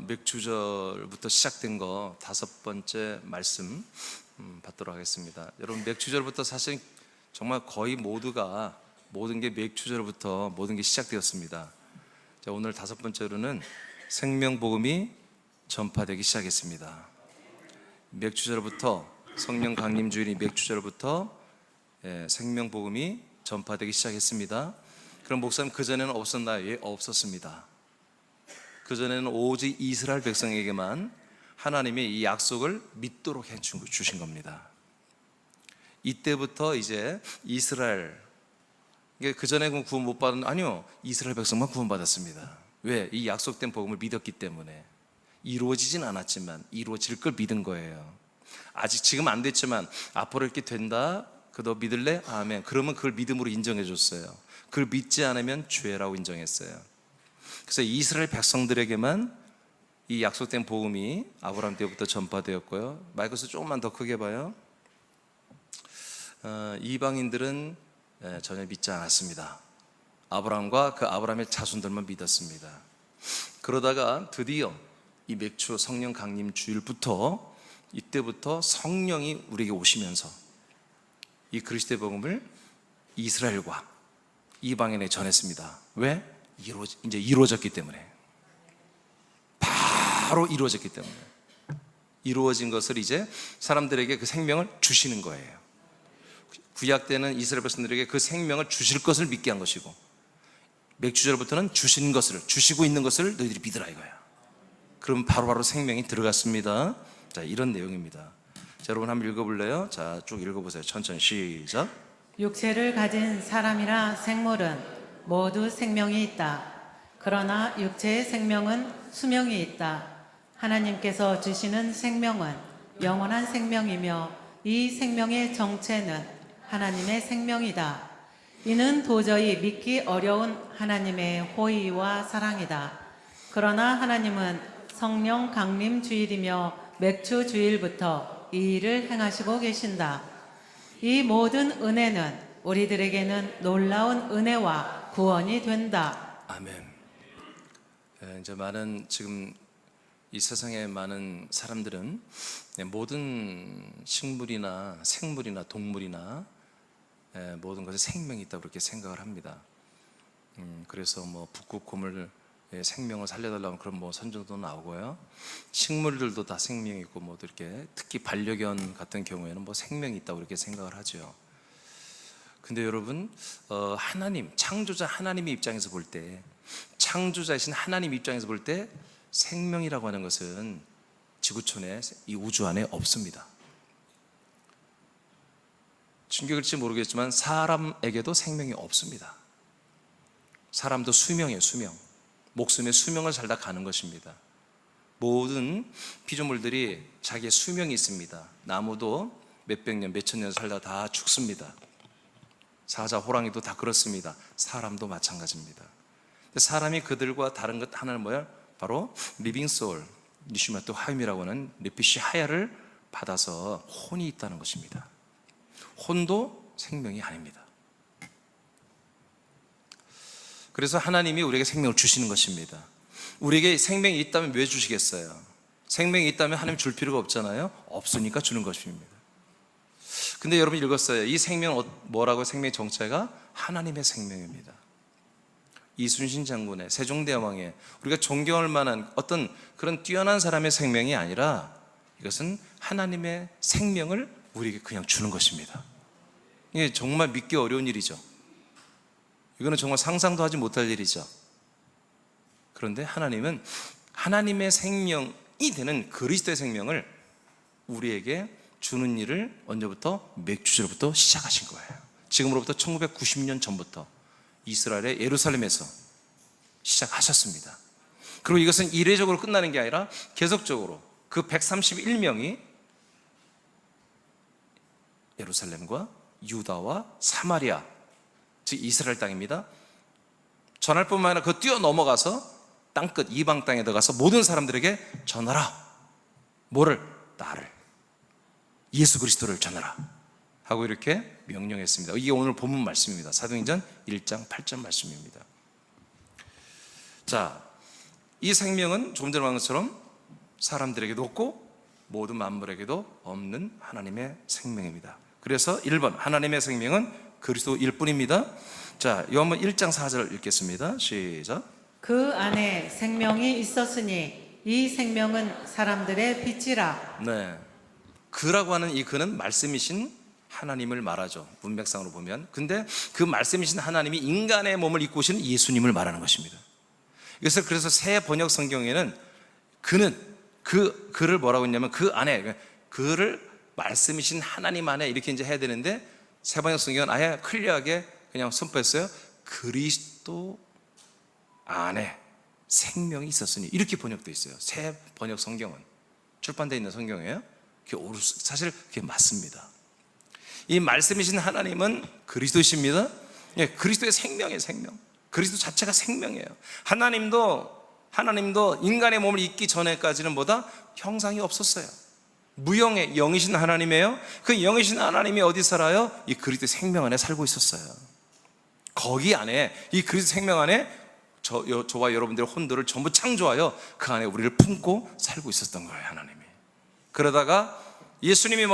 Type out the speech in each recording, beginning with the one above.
맥주절부터 시작된 거 5번째 말씀 받도록 하겠습니다. 여러분, 맥주절부터 사실 정말 거의 모두가 모든 게 맥주절부터 모든 게 시작되었습니다. 자, 오늘 5번째로는 생명복음이 전파되기 시작했습니다. 맥주절부터 성령 강림 주일이 맥주절부터 생명복음이 전파되기 시작했습니다. 그럼 목사님, 그전에는 없었나요? 예, 없었습니다. 그전에는 오직 이스라엘 백성에게만 하나님의 이 약속을 믿도록 해주신 겁니다. 이때부터 이제 이스라엘, 그전에 구원 못 받은, 아니요, 이스라엘 백성만 구원받았습니다. 왜? 이 약속된 복음을 믿었기 때문에. 이루어지진 않았지만 이루어질 걸 믿은 거예요. 아직 지금 안 됐지만 앞으로 이렇게 된다. 너 믿을래? 아멘. 그러면 그걸 믿음으로 인정해 줬어요. 그걸 믿지 않으면 죄라고 인정했어요. 그래서 이스라엘 백성들에게만 이 약속된 복음이 아브라함 때부터 전파되었고요. 마이크에서 조금만 더 크게 봐요. 이방인들은 전혀 믿지 않았습니다. 아브라함과 그 아브라함의 자손들만 믿었습니다. 그러다가 드디어 이 맥주 성령 강림 주일부터, 이때부터 성령이 우리에게 오시면서 이 그리스도의 복음을 이스라엘과 이방인에 전했습니다. 왜? 이제 이루어졌기 때문에. 바로 이루어졌기 때문에. 이루어진 것을 이제 사람들에게 그 생명을 주시는 거예요. 구약 때는 이스라엘 백성들에게 그 생명을 주실 것을 믿게 한 것이고, 맥주절부터는 주신 것을, 주시고 있는 것을 너희들이 믿으라 이거야. 그럼 바로바로 생명이 들어갔습니다. 자, 이런 내용입니다. 자, 여러분 한번 읽어볼래요? 자, 쭉 읽어보세요. 천천히 시작. 육체를 가진 사람이나 생물은 모두 생명이 있다. 그러나 육체의 생명은 수명이 있다. 하나님께서 주시는 생명은 영원한 생명이며 이 생명의 정체는 하나님의 생명이다. 이는 도저히 믿기 어려운 하나님의 호의와 사랑이다. 그러나 하나님은 성령 강림 주일이며 맥주 주일부터 이 일을 행하시고 계신다. 이 모든 은혜는 우리들에게는 놀라운 은혜와 구원이 된다. 아멘. 이제 지금 이 세상의 많은 사람들은 모든 식물이나 생물이나 동물이나 모든 것에 생명이 있다고 그렇게 생각을 합니다. 그래서 북극곰을 생명을 살려달라고 그런 선정도 나오고요. 식물들도 다 생명이 있고 이렇게 특히 반려견 같은 경우에는 생명이 있다고 이렇게 생각을 하죠. 근데 여러분, 하나님, 창조자 하나님의 입장에서 볼 때, 창조자이신 하나님 입장에서 볼 때 생명이라고 하는 것은 지구촌에, 이 우주 안에 없습니다. 충격일지 모르겠지만 사람에게도 생명이 없습니다. 사람도 수명이에요, 수명. 목숨의 수명을 살다 가는 것입니다. 모든 피조물들이 자기의 수명이 있습니다. 나무도 몇백 년, 몇천 년 살다 다 죽습니다. 사자, 호랑이도 다 그렇습니다. 사람도 마찬가지입니다. 사람이 그들과 다른 것 하나는 뭐야? 바로 리빙 소울, 니슈마토 하임이라고 하는 네피시 하야를 받아서 혼이 있다는 것입니다. 혼도 생명이 아닙니다. 그래서 하나님이 우리에게 생명을 주시는 것입니다. 우리에게 생명이 있다면 왜 주시겠어요? 생명이 있다면 하나님 줄 필요가 없잖아요. 없으니까 주는 것입니다. 근데 여러분 읽었어요. 이 생명은 뭐라고? 생명의 정체가 하나님의 생명입니다. 이순신 장군의, 세종대왕의, 우리가 존경할 만한 어떤 그런 뛰어난 사람의 생명이 아니라 이것은 하나님의 생명을 우리에게 그냥 주는 것입니다. 이게 정말 믿기 어려운 일이죠. 이거는 정말 상상도 하지 못할 일이죠. 그런데 하나님은 하나님의 생명이 되는 그리스도의 생명을 우리에게 주는 일을 언제부터? 맥주절부터 시작하신 거예요. 지금으로부터 1990년 전부터 이스라엘의 예루살렘에서 시작하셨습니다. 그리고 이것은 이례적으로 끝나는 게 아니라 계속적으로 그 131명이 예루살렘과 유다와 사마리아, 즉 이스라엘 땅입니다. 전할 뿐만 아니라 그 뛰어넘어가서 땅끝 이방 땅에 들어가서 모든 사람들에게 전하라. 뭐를? 나를, 예수 그리스도를 전하라 하고 이렇게 명령했습니다. 이게 오늘 본문 말씀입니다. 사도행전 1장 8절 말씀입니다. 자, 이 생명은 조금 전에 말한 것처럼 사람들에게도 없고 모든 만물에게도 없는 하나님의 생명입니다. 그래서 1번 하나님의 생명은 그리스도일 뿐입니다. 자, 요한복음 1장 4절 읽겠습니다. 시작. 그 안에 생명이 있었으니 이 생명은 사람들의 빛이라. 네, 그라고 하는 이 그는 말씀이신 하나님을 말하죠, 문맥상으로 보면. 근데 그 말씀이신 하나님이 인간의 몸을 입고 오시는 예수님을 말하는 것입니다. 그래서 새 번역 성경에는 그는 그를 뭐라고 했냐면 그 안에, 그를 말씀이신 하나님 안에 이렇게 이제 해야 되는데, 새 번역 성경은 아예 클리어하게 그냥 선포했어요. 그리스도 안에 생명이 있었으니, 이렇게 번역되어 있어요. 새 번역 성경은 출판되어 있는 성경이에요. 사실 그게 맞습니다. 이 말씀이신 하나님은 그리스도이십니다. 예, 그리스도의 생명이에요. 생명. 그리스도 자체가 생명이에요. 하나님도 인간의 몸을 입기 전에까지는 뭐다? 형상이 없었어요. 무형의 영이신 하나님이에요. 그 영이신 하나님이 어디 살아요? 이 그리스도의 생명 안에 살고 있었어요. 거기 안에, 이 그리스도 생명 안에 저와 여러분들의 혼들을 전부 창조하여 그 안에 우리를 품고 살고 있었던 거예요, 하나님이. 그러다가 예수님이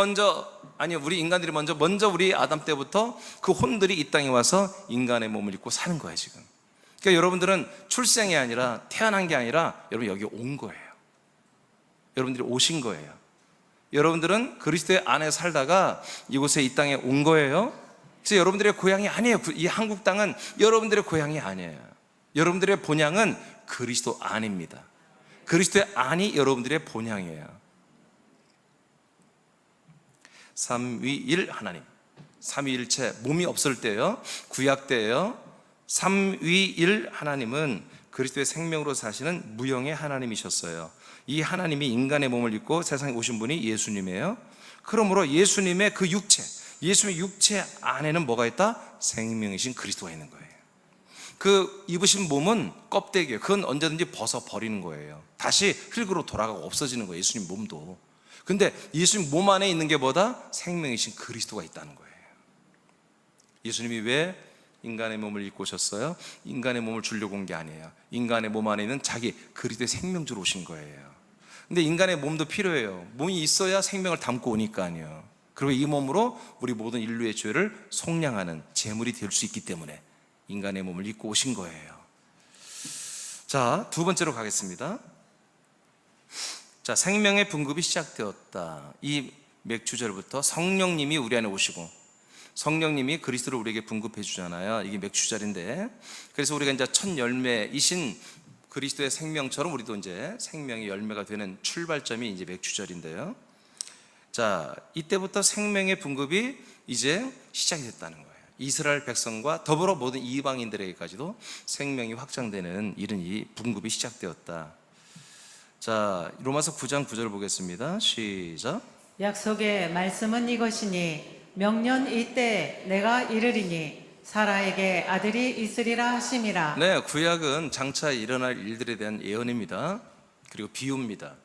우리 인간들이 먼저 우리 아담 때부터 그 혼들이 이 땅에 와서 인간의 몸을 입고 사는 거예요, 지금. 그러니까 여러분들은 출생이 아니라, 태어난 게 아니라, 여러분 여기 온 거예요. 여러분들이 오신 거예요. 여러분들은 그리스도의 안에 살다가 이곳에, 이 땅에 온 거예요. 그래서 여러분들의 고향이 아니에요. 이 한국 땅은 여러분들의 고향이 아니에요. 여러분들의 본향은 그리스도 안입니다. 그리스도의 안이 여러분들의 본향이에요. 삼위일 하나님, 삼위일체, 몸이 없을 때요, 구약 때요, 삼위일 하나님은 그리스도의 생명으로 사시는 무형의 하나님이셨어요. 이 하나님이 인간의 몸을 입고 세상에 오신 분이 예수님이에요. 그러므로 예수님의 그 육체, 예수님의 육체 안에는 뭐가 있다? 생명이신 그리스도가 있는 거예요. 그 입으신 몸은 껍데기예요. 그건 언제든지 벗어버리는 거예요. 다시 흙으로 돌아가고 없어지는 거예요, 예수님 몸도. 근데 예수님 몸 안에 있는 게 뭐다? 생명이신 그리스도가 있다는 거예요. 예수님이 왜 인간의 몸을 입고 오셨어요? 인간의 몸을 주려고 온 게 아니에요. 인간의 몸 안에 있는 자기 그리스도의 생명주로 오신 거예요. 근데 인간의 몸도 필요해요. 몸이 있어야 생명을 담고 오니까요. 그리고 이 몸으로 우리 모든 인류의 죄를 속량하는 제물이 될 수 있기 때문에 인간의 몸을 입고 오신 거예요. 자, 두 번째로 가겠습니다. 자, 생명의 분급이 시작되었다. 이 맥주절부터 성령님이 우리 안에 오시고, 성령님이 그리스도를 우리에게 분급해 주잖아요. 이게 맥주절인데, 그래서 우리가 이제 첫 열매이신 그리스도의 생명처럼 우리도 이제 생명의 열매가 되는 출발점이 이제 맥주절인데요. 자, 이때부터 생명의 분급이 이제 시작이 됐다는 거예요. 이스라엘 백성과 더불어 모든 이방인들에게까지도 생명이 확장되는 이런 이 분급이 시작되었다. 자, 로마서 9장 9절 보겠습니다. 시작. 약속의 말씀은 이것이니 명년 이때 내가 이르리니 사라에게 아들이 있으리라 하심이라. 네, 구약은 장차 일어날 일들에 대한 예언입니다. 그리고 비유입니다.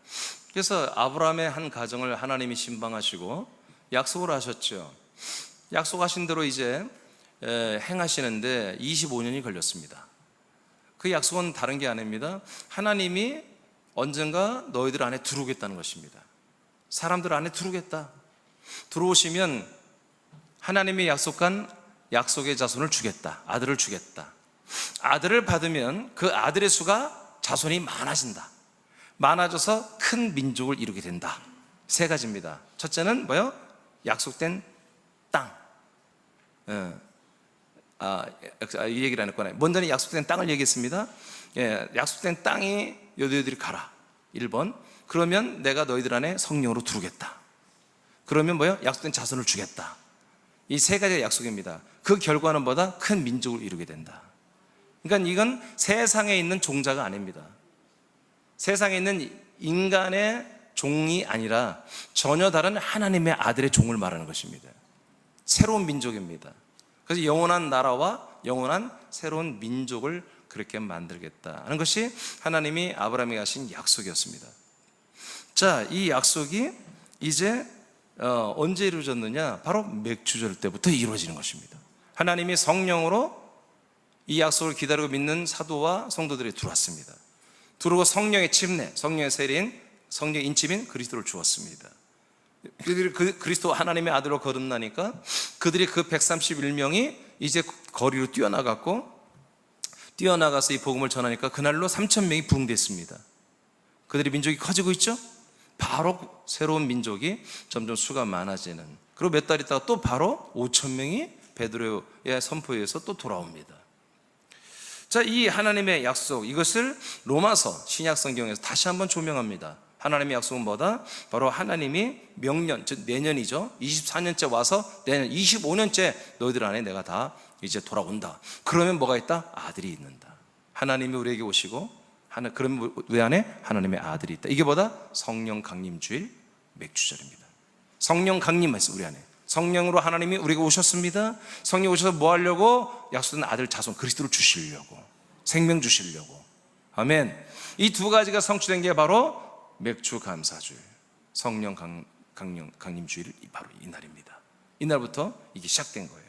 그래서 아브라함의 한 가정을 하나님이 신방하시고 약속을 하셨죠. 약속하신 대로 이제 행하시는데 25년이 걸렸습니다. 그 약속은 다른 게 아닙니다. 하나님이 언젠가 너희들 안에 들어오겠다는 것입니다. 사람들 안에 들어오겠다. 들어오시면 하나님이 약속한 약속의 자손을 주겠다. 아들을 주겠다. 아들을 받으면 그 아들의 수가, 자손이 많아진다. 많아져서 큰 민족을 이루게 된다. 세 가지입니다. 첫째는 뭐요? 약속된 땅. 이 얘기를 안 했구나. 먼저는 약속된 땅을 얘기했습니다. 약속된 땅이 너희들이 가라. 1번. 그러면 내가 너희들 안에 성령으로 두르겠다. 그러면 뭐요? 약속된 자손을 주겠다. 이 세 가지의 약속입니다. 그 결과는 뭐다? 큰 민족을 이루게 된다. 그러니까 이건 세상에 있는 종자가 아닙니다. 세상에 있는 인간의 종이 아니라 전혀 다른 하나님의 아들의 종을 말하는 것입니다. 새로운 민족입니다. 그래서 영원한 나라와 영원한 새로운 민족을 그렇게 만들겠다는 것이 하나님이 아브라함에게 하신 약속이었습니다. 자, 이 약속이 이제 언제 이루어졌느냐? 바로 맥주절 때부터 이루어지는 것입니다. 하나님이 성령으로 이 약속을 기다리고 믿는 사도와 성도들이 들어왔습니다. 두르고 성령의 침례, 성령의 세례인, 성령의 인침인 그리스도를 주었습니다. 그들이 그리스도 하나님의 아들로 거듭나니까 그들이 그 131명이 이제 거리로 뛰어나가서 이 복음을 전하니까 그날로 3,000명이 부흥됐습니다. 그들의 민족이 커지고 있죠. 바로 새로운 민족이 점점 수가 많아지는, 그리고 몇 달 있다가 또 바로 5,000명이 베드로의 선포에 의해서 또 돌아옵니다. 자, 이 하나님의 약속, 이것을 로마서 신약 성경에서 다시 한번 조명합니다. 하나님의 약속은 뭐다? 바로 하나님이 명년, 즉 내년이죠. 24년째 와서 내년 25년째 너희들 안에 내가 다 이제 돌아온다. 그러면 뭐가 있다? 아들이 있는다. 하나님이 우리에게 오시고, 그러면 우리 안에 하나님의 아들이 있다. 이게 뭐다? 성령 강림주일 맥주절입니다. 성령 강림 말씀, 우리 안에 성령으로 하나님이 우리가 오셨습니다. 성령 오셔서 뭐 하려고? 약속된 아들 자손 그리스도를 주시려고, 생명 주시려고. 아멘. 이 두 가지가 성취된 게 바로 맥주 감사주일, 성령 강림주일, 바로 이 날입니다. 이날부터 이게 시작된 거예요.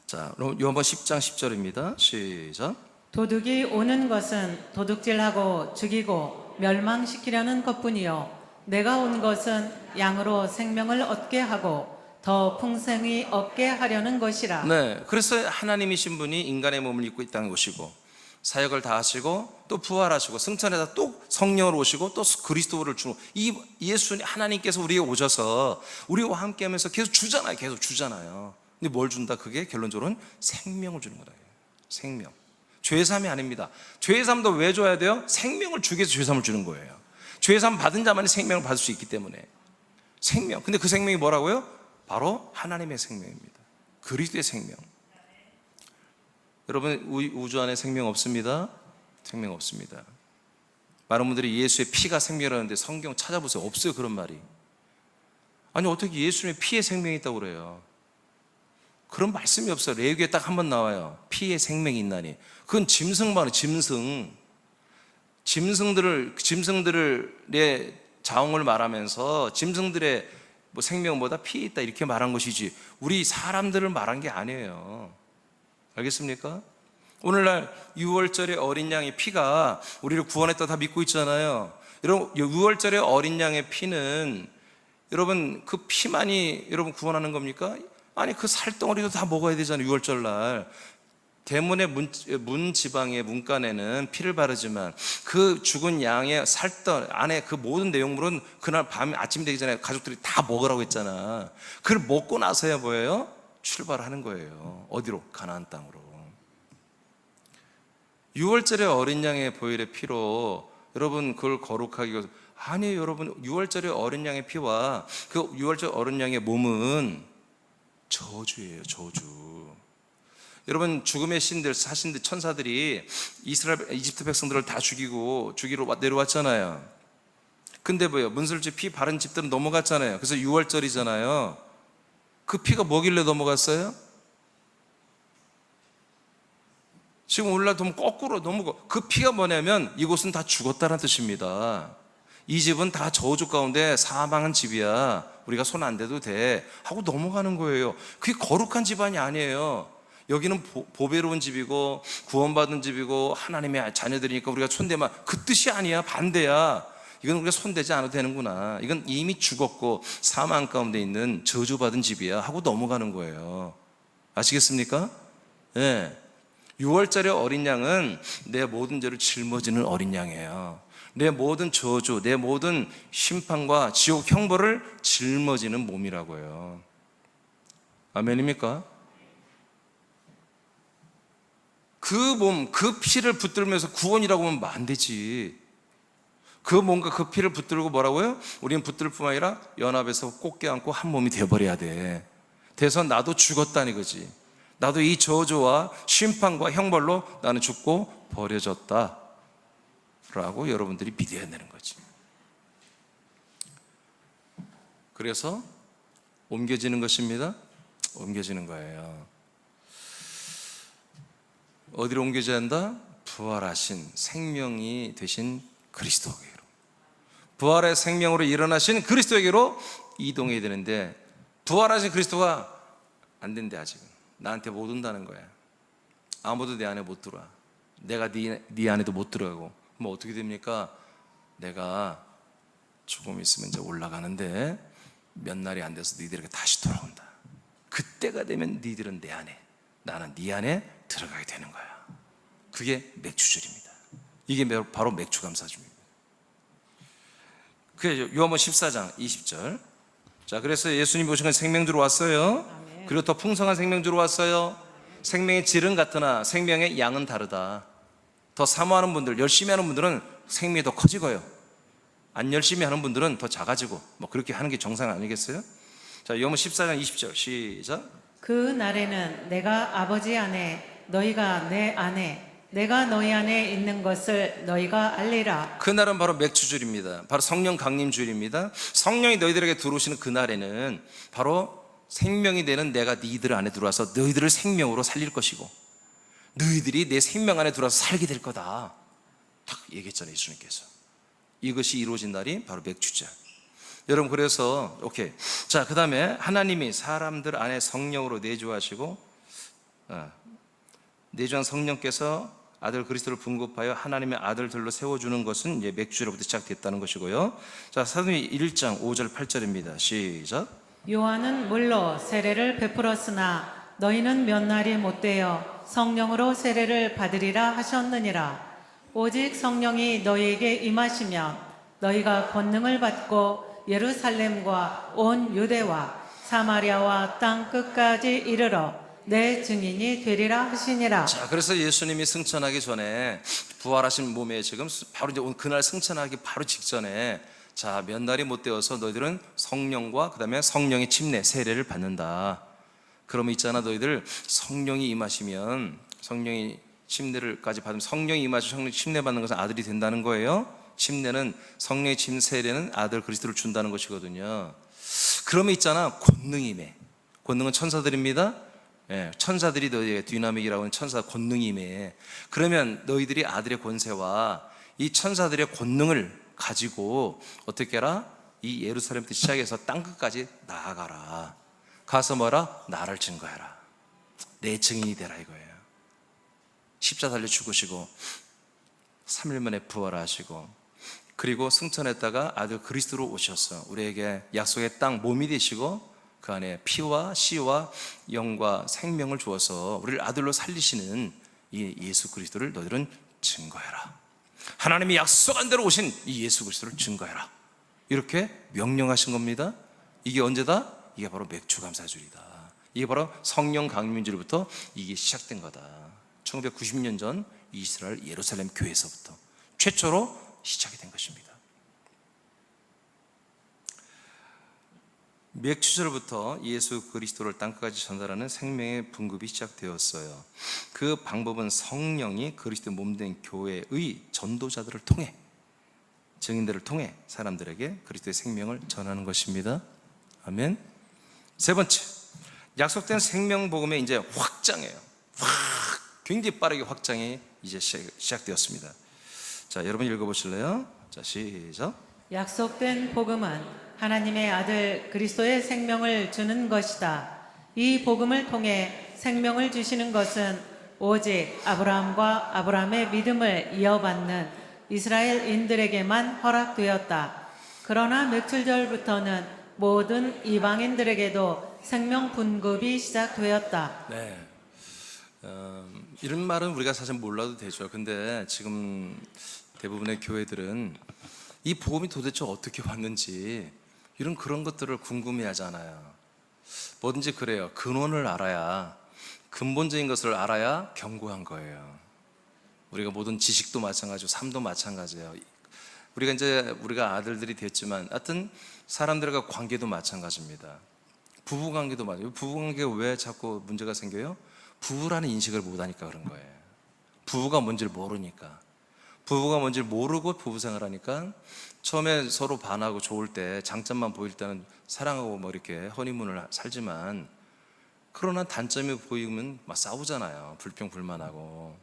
자, 요한복음 10장 10절입니다. 시작. 도둑이 오는 것은 도둑질하고 죽이고 멸망시키려는 것뿐이요 내가 온 것은 양으로 생명을 얻게 하고 더 풍성히 얻게 하려는 것이라. 네, 그래서 하나님이신 분이 인간의 몸을 입고 이 땅에 오시고 사역을 다 하시고 또 부활하시고 승천해서 또 성령을 오시고 또 그리스도를 주고, 이 예수님 하나님께서 우리에게 오셔서 우리와 함께 하면서 계속 주잖아요. 근데 뭘 준다? 그게 결론적으로는 생명을 주는 거다. 생명. 죄사함이 아닙니다. 죄사함도 왜 줘야 돼요? 생명을 주기 위해서 죄사함을 주는 거예요. 죄사함 받은 자만이 생명을 받을 수 있기 때문에. 생명. 근데 그 생명이 뭐라고요? 바로 하나님의 생명입니다. 그리스도의 생명. 여러분, 우주 안에 생명 없습니다. 생명 없습니다. 많은 분들이 예수의 피가 생명이라는데 성경 찾아보세요. 없어요, 그런 말이. 아니, 어떻게 예수님의 피에 생명이 있다고 그래요? 그런 말씀이 없어요. 레위기에 딱 한 번 나와요. 피에 생명이 있나니. 그건 짐승만은 짐승들의 자웅을 말하면서 짐승들의 뭐 생명보다 피에 있다 이렇게 말한 것이지, 우리 사람들을 말한 게 아니에요. 알겠습니까? 오늘날 6월절의 어린 양의 피가 우리를 구원했다 다 믿고 있잖아요. 여러분, 6월절의 어린 양의 피는 여러분 그 피만이 여러분 구원하는 겁니까? 아니, 그 살덩어리도 다 먹어야 되잖아요. 6월절 날 대문의 문 지방의 문간에는 피를 바르지만 그 죽은 양의 살덩 안에 그 모든 내용물은 그날 밤 아침 되기 전에 가족들이 다 먹으라고 했잖아. 그걸 먹고 나서야 뭐예요? 출발하는 거예요. 어디로? 가나안 땅으로. 6월절의 어린 양의 보혈의 피로 여러분 그걸 거룩하게, 아니에요. 여러분, 6월절의 어린 양의 피와 그 6월절 어린 양의 몸은 저주예요. 저주. 여러분, 죽음의 신들, 사신들, 천사들이 이집트 백성들을 다 죽이러 내려왔잖아요. 근데 뭐예요? 문설주 피 바른 집들은 넘어갔잖아요. 그래서 6월절이잖아요. 그 피가 뭐길래 넘어갔어요? 지금 오늘날 보면 거꾸로 넘어가. 그 피가 뭐냐면 이곳은 다 죽었다는 뜻입니다. 이 집은 다 저주 가운데 사망한 집이야. 우리가 손 안 대도 돼 하고 넘어가는 거예요. 그게 거룩한 집안이 아니에요. 여기는 보배로운 집이고 구원받은 집이고 하나님의 자녀들이니까 우리가 손대면, 그 뜻이 아니야. 반대야. 이건 우리가 손대지 않아도 되는구나. 이건 이미 죽었고 사망 가운데 있는 저주받은 집이야 하고 넘어가는 거예요. 아시겠습니까? 네. 6월절의 어린 양은 내 모든 죄를 짊어지는 어린 양이에요. 내 모든 저주, 내 모든 심판과 지옥 형벌을 짊어지는 몸이라고요. 아멘입니까? 그 몸, 그 피를 붙들면서 구원이라고 하면 안 되지. 그 몸과 그 피를 붙들고 뭐라고요? 우리는 붙들 뿐만 아니라 연합해서 꼭 껴안고 한 몸이 되어버려야 돼. 돼서 나도 죽었다는 거지. 나도 이 저주와 심판과 형벌로 나는 죽고 버려졌다 라고 여러분들이 믿어야 되는 거지. 그래서 옮겨지는 것입니다. 옮겨지는 거예요. 어디로 옮겨져야 한다? 부활하신 생명이 되신 그리스도에게로, 부활의 생명으로 일어나신 그리스도에게로 이동해야 되는데, 부활하신 그리스도가 안 된대. 아직은 나한테 못 온다는 거야. 아무도 내 안에 못 들어와. 내가 네 안에도 못 들어가고. 뭐 어떻게 됩니까? 내가 조금 있으면 이제 올라가는데 몇 날이 안 돼서 너희들에게 다시 돌아온다. 그때가 되면 너희들은 내 안에, 나는 네 안에 들어가게 되는 거야. 그게 맥주절입니다. 이게 바로 맥주감사주입니다. 그게 요한복음 14장 20절. 자, 그래서 예수님이 오신 건 생명주로 왔어요. 아멘. 그리고 더 풍성한 생명주로 왔어요. 생명의 질은 같으나 생명의 양은 다르다. 더 사모하는 분들, 열심히 하는 분들은 생명이 더 커지고요. 안 열심히 하는 분들은 더 작아지고, 뭐 그렇게 하는 게 정상 아니겠어요? 자, 요한복음 14장 20절 시작. 그 날에는 내가 아버지 안에 너희가 내 안에 내가 너희 안에 있는 것을 너희가 알리라. 그날은 바로 맥주주일입니다. 바로 성령 강림주일입니다. 성령이 너희들에게 들어오시는 그날에는 바로 생명이 되는 내가 너희들 안에 들어와서 너희들을 생명으로 살릴 것이고, 너희들이 내 생명 안에 들어와서 살게 될 거다. 딱 얘기했잖아요, 예수님께서. 이것이 이루어진 날이 바로 맥주절. 여러분, 그래서 오케이. 자, 그 다음에 하나님이 사람들 안에 성령으로 내주하시고, 내주한 성령께서 아들 그리스도를 분급하여 하나님의 아들들로 세워주는 것은 이제 맥주로부터 시작됐다는 것이고요. 자, 사도행전 1장 5절 8절입니다. 시작. 요한은 물로 세례를 베풀었으나 너희는 몇 날이 못되어 성령으로 세례를 받으리라 하셨느니라. 오직 성령이 너희에게 임하시면 너희가 권능을 받고 예루살렘과 온 유대와 사마리아와 땅 끝까지 이르러 내 증인이 되리라 하시니라. 자, 그래서 예수님이 승천하기 전에 부활하신 몸에 지금 바로 이제 그날 승천하기 바로 직전에, 자, 몇 날이 못 되어서 너희들은 성령과 그 다음에 성령의 침례 세례를 받는다. 그러면 있잖아, 너희들 성령이 임하시면, 성령이 침례를까지 받으면, 성령이 임하시고 성령 침례 받는 것은 아들이 된다는 거예요. 침례는, 성령의 침례 세례는 아들 그리스도를 준다는 것이거든요. 그러면 있잖아, 권능이 임해. 권능은 천사들입니다. 예, 천사들이 너희에게, 디나믹이라고 하는 천사 권능이 임해. 그러면 너희들이 아들의 권세와 이 천사들의 권능을 가지고 어떻게 해라? 이 예루살렘부터 시작해서 땅끝까지 나아가라. 가서 뭐라? 나를 증거해라. 내 증인이 되라 이거예요. 십자가 달려 죽으시고 3일 만에 부활하시고, 그리고 승천했다가 아들 그리스도로 오셔서 우리에게 약속의 땅 몸이 되시고 그 안에 피와 씨와 영과 생명을 주어서 우리를 아들로 살리시는 이 예수 그리스도를 너희들은 증거해라. 하나님이 약속한 대로 오신 이 예수 그리스도를 증거해라. 이렇게 명령하신 겁니다. 이게 언제다? 이게 바로 맥주감사주일이다. 이게 바로 성령 강림주일부터 이게 시작된 거다. 1990년 전 이스라엘 예루살렘 교회에서부터 최초로 시작이 된 것입니다. 맥주절부터 예수 그리스도를 땅끝까지 전달하는 생명의 분급이 시작되었어요. 그 방법은 성령이 그리스도 몸된 교회의 전도자들을 통해, 증인들을 통해 사람들에게 그리스도의 생명을 전하는 것입니다. 아멘. 세 번째, 약속된 생명 복음의 이제 확장이에요. 굉장히 빠르게 확장이 이제 시작되었습니다. 자, 여러분 읽어보실래요? 자, 시작. 약속된 복음은 하나님의 아들 그리스도의 생명을 주는 것이다. 이 복음을 통해 생명을 주시는 것은 오직 아브라함과 아브라함의 믿음을 이어받는 이스라엘인들에게만 허락되었다. 그러나 맥주절부터는 모든 이방인들에게도 생명 분급이 시작되었다. 네. 이런 말은 우리가 사실 몰라도 되죠. 근데 지금 대부분의 교회들은 이 복음이 도대체 어떻게 왔는지 이런 그런 것들을 궁금해 하잖아요. 뭐든지 그래요. 근원을 알아야, 근본적인 것을 알아야 견고한 거예요. 우리가 모든 지식도 마찬가지고 삶도 마찬가지예요. 우리가 아들들이 됐지만 하여튼 사람들과 관계도 마찬가지입니다. 부부 관계도 마찬가지예요. 부부 관계가 왜 자꾸 문제가 생겨요? 부부라는 인식을 못 하니까 그런 거예요. 부부가 뭔지를 모르니까. 부부가 뭔지를 모르고 부부 생활하니까 처음에 서로 반하고 좋을 때, 장점만 보일 때는 사랑하고 뭐 이렇게 허니문을 살지만, 그러나 단점이 보이면 막 싸우잖아요. 불평불만하고.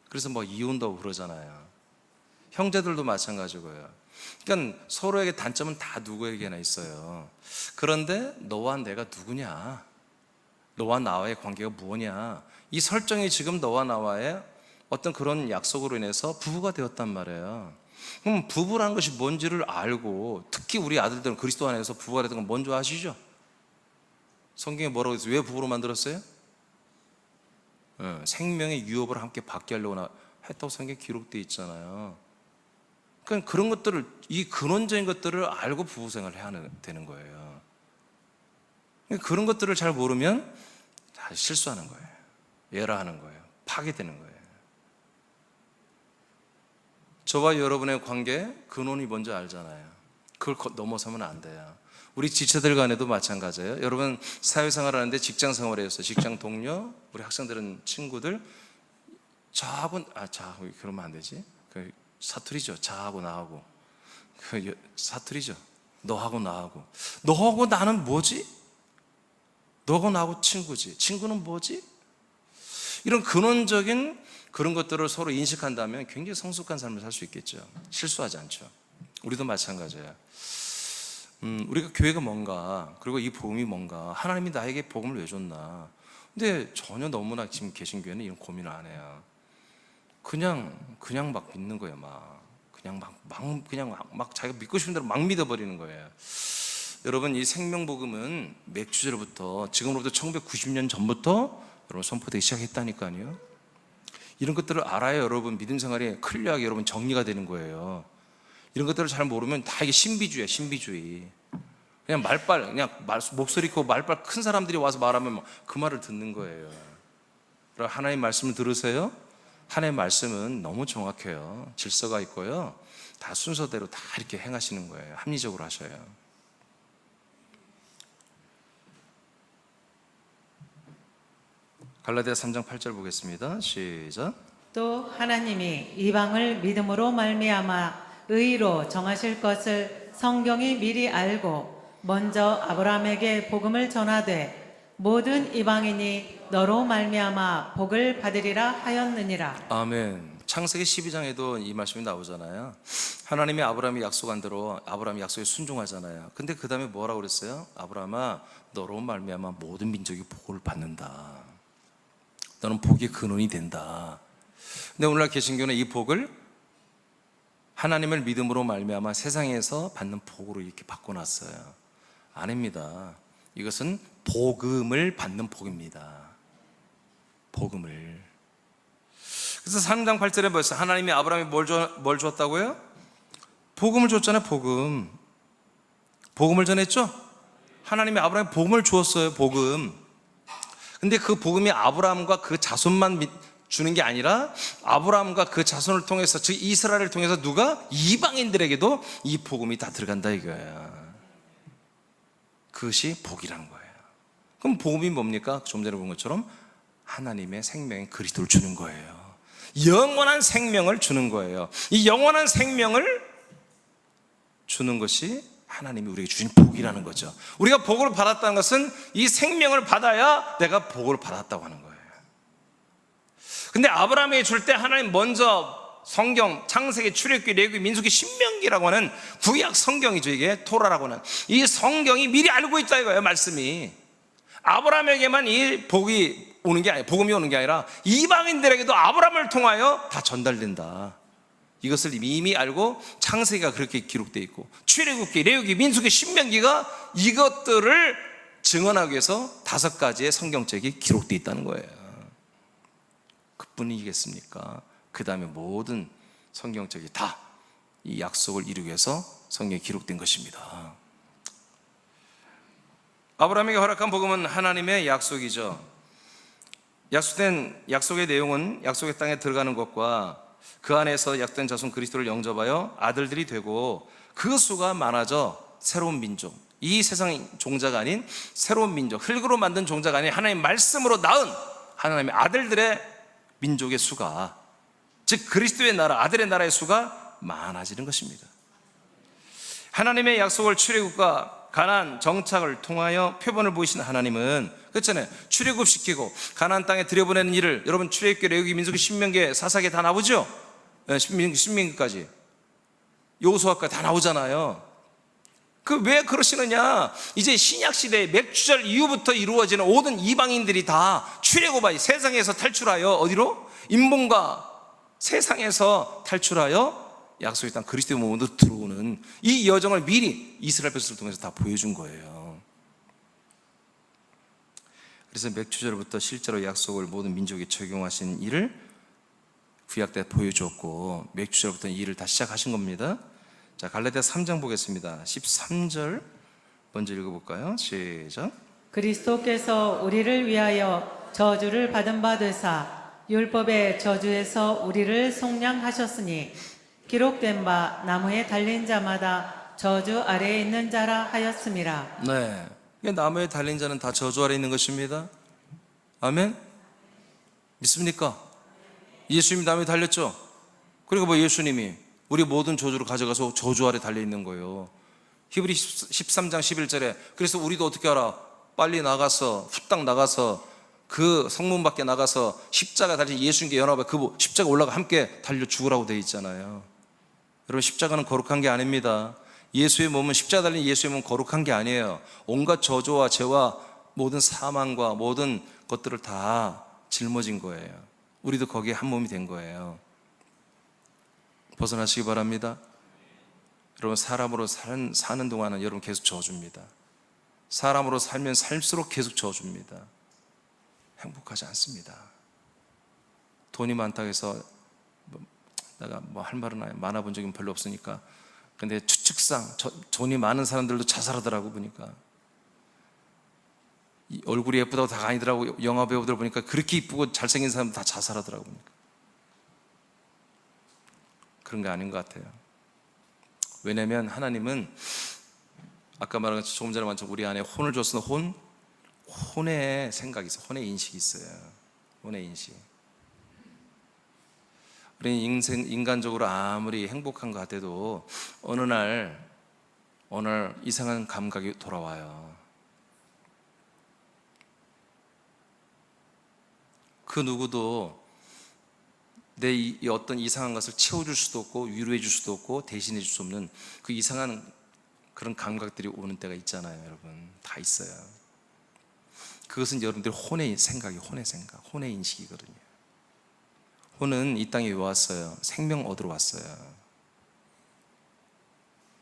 그래서 뭐 이혼도 하고 그러잖아요. 형제들도 마찬가지고요. 그러니까 서로에게 단점은 다 누구에게나 있어요. 그런데 너와 내가 누구냐? 너와 나와의 관계가 무엇이냐? 이 설정이 지금 너와 나와의 어떤 그런 약속으로 인해서 부부가 되었단 말이에요. 그럼 부부라는 것이 뭔지를 알고, 특히 우리 아들들은 그리스도 안에서 부부가 되는 건 뭔지 아시죠? 성경에 뭐라고 했어요? 왜 부부로 만들었어요? 생명의 유업을 함께 받게 하려고 했다고 성경에 기록되어 있잖아요. 그러니까 그런 것들을, 이 근원적인 것들을 알고 부부 생활을 해야 되는 거예요. 그러니까 그런 것들을 잘 모르면 다 실수하는 거예요. 에러하는 거예요. 파괴되는 거예요. 저와 여러분의 관계 근원이 뭔지 알잖아요. 그걸 넘어서면 안 돼요. 우리 지체들 간에도 마찬가지예요. 여러분 사회생활 하는데 직장 생활에서 직장 동료, 우리 학생들은 친구들, 저하고 그러면 안 되지. 그 사투리죠. 자하고 나하고. 그 사투리죠. 너하고 나하고. 너하고 나는 뭐지? 너하고 나하고 친구지. 친구는 뭐지? 이런 근원적인 그런 것들을 서로 인식한다면 굉장히 성숙한 삶을 살 수 있겠죠. 실수하지 않죠. 우리도 마찬가지예요. 우리가 교회가 뭔가, 그리고 이 복음이 뭔가, 하나님이 나에게 복음을 왜 줬나. 근데 전혀 너무나 지금 계신 교회는 이런 고민을 안 해요. 그냥 막 믿는 거예요. 그냥 막 자기가 믿고 싶은 대로 막 믿어버리는 거예요. 여러분, 이 생명복음은 맥주제로부터, 지금으로부터 1990년 전부터 여러분 선포되기 시작했다니까요. 이런 것들을 알아야 여러분 믿음 생활이 클리어하게 여러분 정리가 되는 거예요. 이런 것들을 잘 모르면 다 이게 신비주의야, 신비주의. 그냥 목소리 크고 말빨 큰 사람들이 와서 말하면 그 말을 듣는 거예요. 그럼 하나님 말씀을 들으세요. 하나님 말씀은 너무 정확해요. 질서가 있고요. 다 순서대로 다 이렇게 행하시는 거예요. 합리적으로 하셔요. 갈라디아 3장 8절 보겠습니다. 시작. 또 하나님이 이방을 믿음으로 말미암아 의로 정하실 것을 성경이 미리 알고 먼저 아브라함에게 복음을 전하되 모든 이방인이 너로 말미암아 복을 받으리라 하였느니라. 아멘. 창세기 12장에도 이 말씀이 나오잖아요. 하나님이 아브라함이 약속한 대로 아브라함이 약속에 순종하잖아요. 근데 그 다음에 뭐라고 그랬어요? 아브라함아, 너로 말미암아 모든 민족이 복을 받는다. 너는 복의 근원이 된다. 근데 오늘날 개신교는 이 복을 하나님을 믿음으로 말미암아 세상에서 받는 복으로 이렇게 바꿔놨어요. 아닙니다. 이것은 복음을 받는 복입니다. 복음을. 그래서 3장 8절에 벌써 하나님이 아브라함이 뭘 줬다고요? 복음을 줬잖아요. 복음을 전했죠? 하나님이 아브라함에 복음을 주었어요. 복음. 근데 그 복음이 아브라함과 그 자손만 주는 게 아니라 아브라함과 그 자손을 통해서, 즉 이스라엘을 통해서 누가? 이방인들에게도 이 복음이 다 들어간다 이거예요. 그것이 복이라는 거예요. 그럼 복음이 뭡니까? 좀 전에 본 것처럼 하나님의 생명인 그리스도를 주는 거예요. 영원한 생명을 주는 거예요. 이 영원한 생명을 주는 것이 하나님이 우리에게 주신 복이라는 거죠. 우리가 복을 받았다는 것은 이 생명을 받아야 내가 복을 받았다고 하는 거예요. 근데 아브라함에게 줄 때 하나님 먼저 성경, 창세기, 출애굽기, 레위기, 민수기, 신명기라고 하는 구약 성경이죠. 이게 토라라고 하는 이 성경이 미리 알고 있다 이거예요. 말씀이 아브라함에게만 이 복이 오는 게 아니라, 복음이 오는 게 아니라 이방인들에게도 아브라함을 통하여 다 전달된다. 이것을 이미 알고 창세기가 그렇게 기록되어 있고 출애굽기, 레위기, 민수기, 신명기가 이것들을 증언하기 위해서 5가지의 성경책이 기록되어 있다는 거예요. 그뿐이겠습니까? 그 다음에 모든 성경책이 다 이 약속을 이루기 위해서 성경에 기록된 것입니다. 아브라함에게 허락한 복음은 하나님의 약속이죠. 약속의 내용은 약속의 땅에 들어가는 것과 그 안에서 약된 자손 그리스도를 영접하여 아들들이 되고 그 수가 많아져 새로운 민족, 이 세상 종자가 아닌 새로운 민족, 흙으로 만든 종자가 아닌 하나님의 말씀으로 낳은 하나님의 아들들의 민족의 수가, 즉 그리스도의 나라, 아들의 나라의 수가 많아지는 것입니다. 하나님의 약속을 출애굽과 가나안 정착을 통하여 표본을 보이신 하나님은, 그렇잖아요. 출애굽시키고 가나안 땅에 들여보내는 일을, 여러분 출애굽기, 레위기, 민수기, 신명기, 사사기 다 나오죠? 신명기까지, 여호수아까지 다 나오잖아요. 왜 그러시느냐? 이제 신약시대의 맥주절 이후부터 이루어지는 모든 이방인들이 다 출애굽하여 세상에서 탈출하여 어디로? 인본과 세상에서 탈출하여 약속의 땅 그리스도의 몸으로 들어오는 이 여정을 미리 이스라엘 백성을 통해서 다 보여준 거예요. 그래서 맥주절부터 실제로 약속을 모든 민족에 적용하신 일을 구약 때 보여주었고 맥주절부터 이 일을 다 시작하신 겁니다. 자, 갈라디아 3장 보겠습니다. 13절 먼저 읽어볼까요? 시작. 그리스도께서 우리를 위하여 저주를 받은 바 되사 율법의 저주에서 우리를 속량하셨으니 기록된 바 나무에 달린 자마다 저주 아래에 있는 자라 하였음이라. 네, 나무에 달린 자는 다 저주 아래 있는 것입니다. 아멘? 믿습니까? 예수님이 나무에 달렸죠? 그리고 뭐 예수님이 우리 모든 저주를 가져가서 저주 아래 달려 있는 거예요. 히브리 13장 11절에 그래서 우리도 어떻게 하라? 빨리 나가서 후딱 나가서 그 성문 밖에 나가서 십자가 달린 예수님께 연합해 그 십자가 올라가 함께 달려 죽으라고 되어 있잖아요. 여러분, 십자가는 거룩한 게 아닙니다. 예수의 몸은, 십자가 달린 예수의 몸은 거룩한 게 아니에요. 온갖 저주와 죄와 모든 사망과 모든 것들을 다 짊어진 거예요. 우리도 거기에 한 몸이 된 거예요. 벗어나시기 바랍니다. 여러분, 사람으로 사는 동안은 여러분 계속 저주입니다. 사람으로 살면 살수록 계속 저주입니다. 행복하지 않습니다. 돈이 많다고 해서 내가 뭐 할 말은 많아본 적은 별로 없으니까, 근데 추측상 돈이 많은 사람들도 자살하더라고. 보니까 얼굴이 예쁘다고 다 아니더라고. 영화 배우들 보니까 그렇게 이쁘고 잘생긴 사람 다 자살하더라고. 보니까 그런 게 아닌 것 같아요. 왜냐하면 하나님은 아까 말한 것처럼 조금 전에 말한 우리 안에 혼을 줬으면 혼의 생각이 있어요. 혼의 인식이 있어요. 혼의 인식. 우리는 인간적으로 아무리 행복한 것 같아도 어느 날 이상한 감각이 돌아와요. 그 누구도 내 이 어떤 이상한 것을 채워줄 수도 없고 위로해 줄 수도 없고 대신해 줄 수 없는 그 이상한 그런 감각들이 오는 때가 있잖아요. 여러분, 다 있어요. 그것은 여러분들 혼의 생각이 혼의 인식이거든요. 혼은 이 땅에 왜 왔어요? 생명 얻으러 왔어요.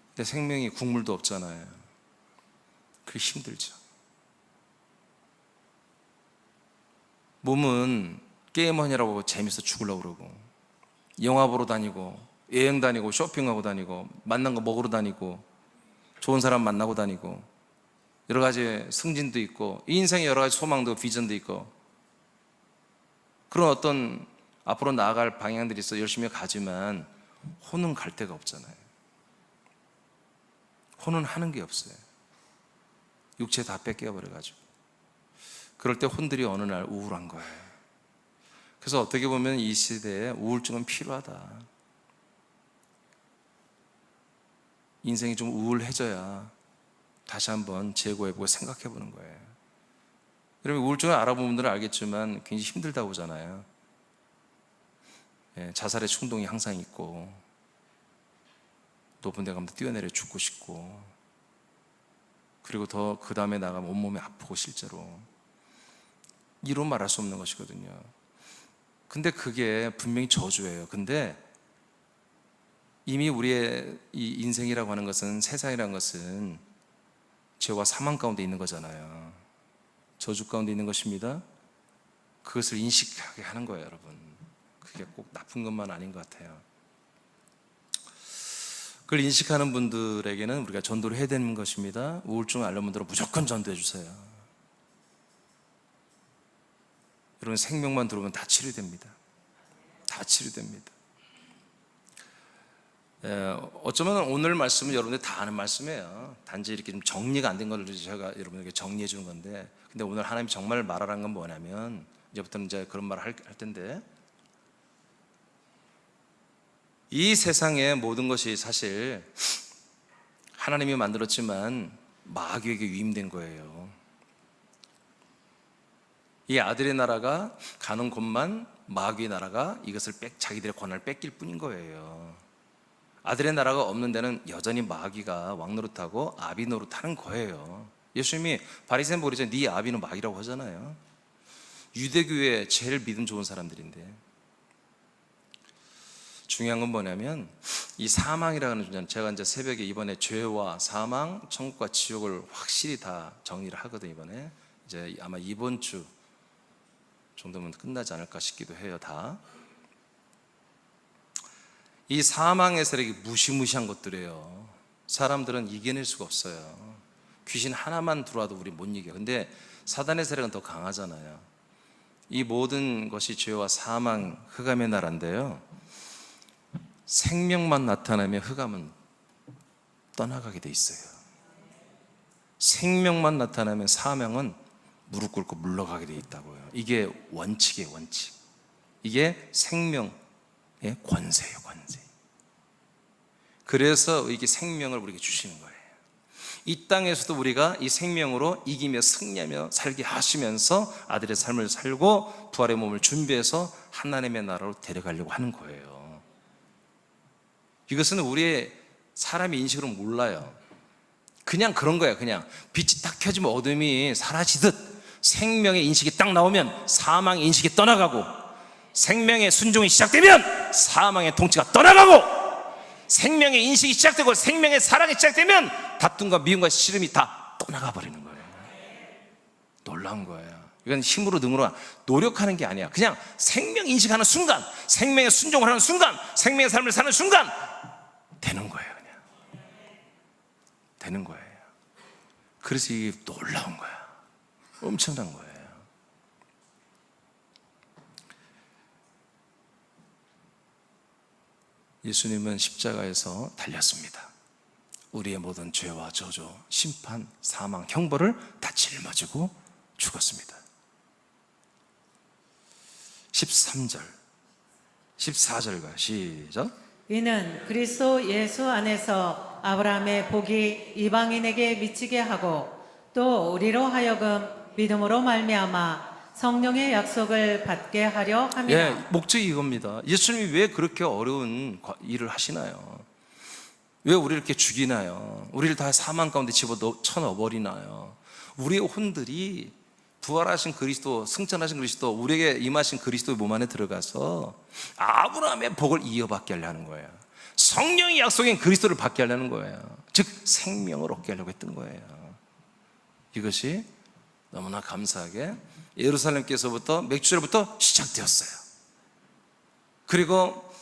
근데 생명이 국물도 없잖아요. 그게 힘들죠. 몸은 게임하느라고 재밌어 죽으려고 그러고, 영화 보러 다니고, 여행 다니고, 쇼핑하고 다니고, 만난 거 먹으러 다니고, 좋은 사람 만나고 다니고, 여러 가지 승진도 있고, 이 인생에 여러 가지 소망도 비전도 있고, 그런 어떤 앞으로 나아갈 방향들이 있어 열심히 가지만 혼은 갈 데가 없잖아요. 혼은 하는 게 없어요. 육체 다 뺏겨버려가지고. 그럴 때 혼들이 어느 날 우울한 거예요. 그래서 어떻게 보면 이 시대에 우울증은 필요하다. 인생이 좀 우울해져야 다시 한번 재고해보고 생각해보는 거예요. 여러분, 우울증을 알아본 분들은 알겠지만 굉장히 힘들다고 하잖아요. 자살의 충동이 항상 있고, 높은 데 가면 뛰어내려 죽고 싶고, 그리고 더 그 다음에 나가면 온몸이 아프고, 실제로 이로 말할 수 없는 것이거든요. 근데 그게 분명히 저주예요. 근데 이미 우리의 이 인생이라고 하는 것은, 세상이라는 것은 죄와 사망 가운데 있는 거잖아요. 저주 가운데 있는 것입니다. 그것을 인식하게 하는 거예요, 여러분. 그게 꼭 나쁜 것만 아닌 것 같아요. 그걸 인식하는 분들에게는 우리가 전도를 해야 되는 것입니다. 우울증을 앓는 분들은 무조건 전도해 주세요. 여러분, 생명만 들어오면 다 치료됩니다. 다 치료됩니다. 어쩌면 오늘 말씀은 여러분들 다 아는 말씀이에요. 단지 이렇게 좀 정리가 안 된 걸 제가 여러분에게 정리해 주는 건데, 근데 오늘 하나님이 정말 말하라는 건 뭐냐면, 이제부터는 이제 그런 말을 할 텐데, 이 세상의 모든 것이 사실 하나님이 만들었지만 마귀에게 위임된 거예요. 이 아들의 나라가 가는 곳만 마귀의 나라가 이것을 자기들의 권한을 뺏길 뿐인 거예요. 아들의 나라가 없는 데는 여전히 마귀가 왕노릇하고 아비 노릇하는 거예요. 예수님이 바리새인 보기 전에 네 아비는 마귀라고 하잖아요. 유대교의 제일 믿음 좋은 사람들인데, 중요한 건 뭐냐면 이 사망이라는 존재는 제가 이제 새벽에 이번에 죄와 사망, 천국과 지옥을 확실히 다 정리를 하거든요. 이번에 이제 아마 이번 주 정도면 끝나지 않을까 싶기도 해요. 다. 이 사망의 세력이 무시무시한 것들이에요. 사람들은 이겨낼 수가 없어요. 귀신 하나만 들어와도 우리 못 이겨. 근데 사단의 세력은 더 강하잖아요. 이 모든 것이 죄와 사망, 흑암의 나라인데요. 생명만 나타나면 흑암은 떠나가게 돼 있어요. 생명만 나타나면 사망은 무릎 꿇고 물러가게 돼 있다고요. 이게 원칙이에요, 원칙. 이게 생명의 권세예요, 권세. 그래서 이게 생명을 우리에게 주시는 거예요. 이 땅에서도 우리가 이 생명으로 이기며 승리하며 살게 하시면서 아들의 삶을 살고 부활의 몸을 준비해서 하나님의 나라로 데려가려고 하는 거예요. 이것은 우리의 사람의 인식으로 몰라요. 그냥 그런 거예요. 그냥 빛이 딱 켜지면 어둠이 사라지듯 생명의 인식이 딱 나오면 사망의 인식이 떠나가고, 생명의 순종이 시작되면 사망의 통치가 떠나가고, 생명의 인식이 시작되고 생명의 사랑이 시작되면 다툼과 미움과 씨름이 다 떠나가 버리는 거예요. 놀라운 거예요. 이건 힘으로 능으로 노력하는 게 아니야. 그냥 생명 인식하는 순간, 생명의 순종을 하는 순간, 생명의 삶을 사는 순간 되는 거예요. 그냥 되는 거예요. 그래서 이게 놀라운 거야. 엄청난 거예요. 예수님은 십자가에서 달렸습니다. 우리의 모든 죄와 저주, 심판, 사망, 형벌을 다 짊어지고 죽었습니다. 13절, 14절과 시작. 이는 그리스도 예수 안에서 아브라함의 복이 이방인에게 미치게 하고 또 우리로 하여금 믿음으로 말미암아 성령의 약속을 받게 하려 함이라. 목적이 이겁니다. 예수님이 왜 그렇게 어려운 일을 하시나요? 왜 우리를 이렇게 죽이나요? 우리를 다 사망 가운데 쳐넣어버리나요? 우리의 혼들이 부활하신 그리스도, 승천하신 그리스도, 우리에게 임하신 그리스도의 몸 안에 들어가서 아브라함의 복을 이어받게 하려는 거예요. 성령의 약속인 그리스도를 받게 하려는 거예요. 즉 생명을 얻게 하려고 했던 거예요. 이것이 너무나 감사하게 예루살렘께서부터 맥주절부터 시작되었어요. 그리고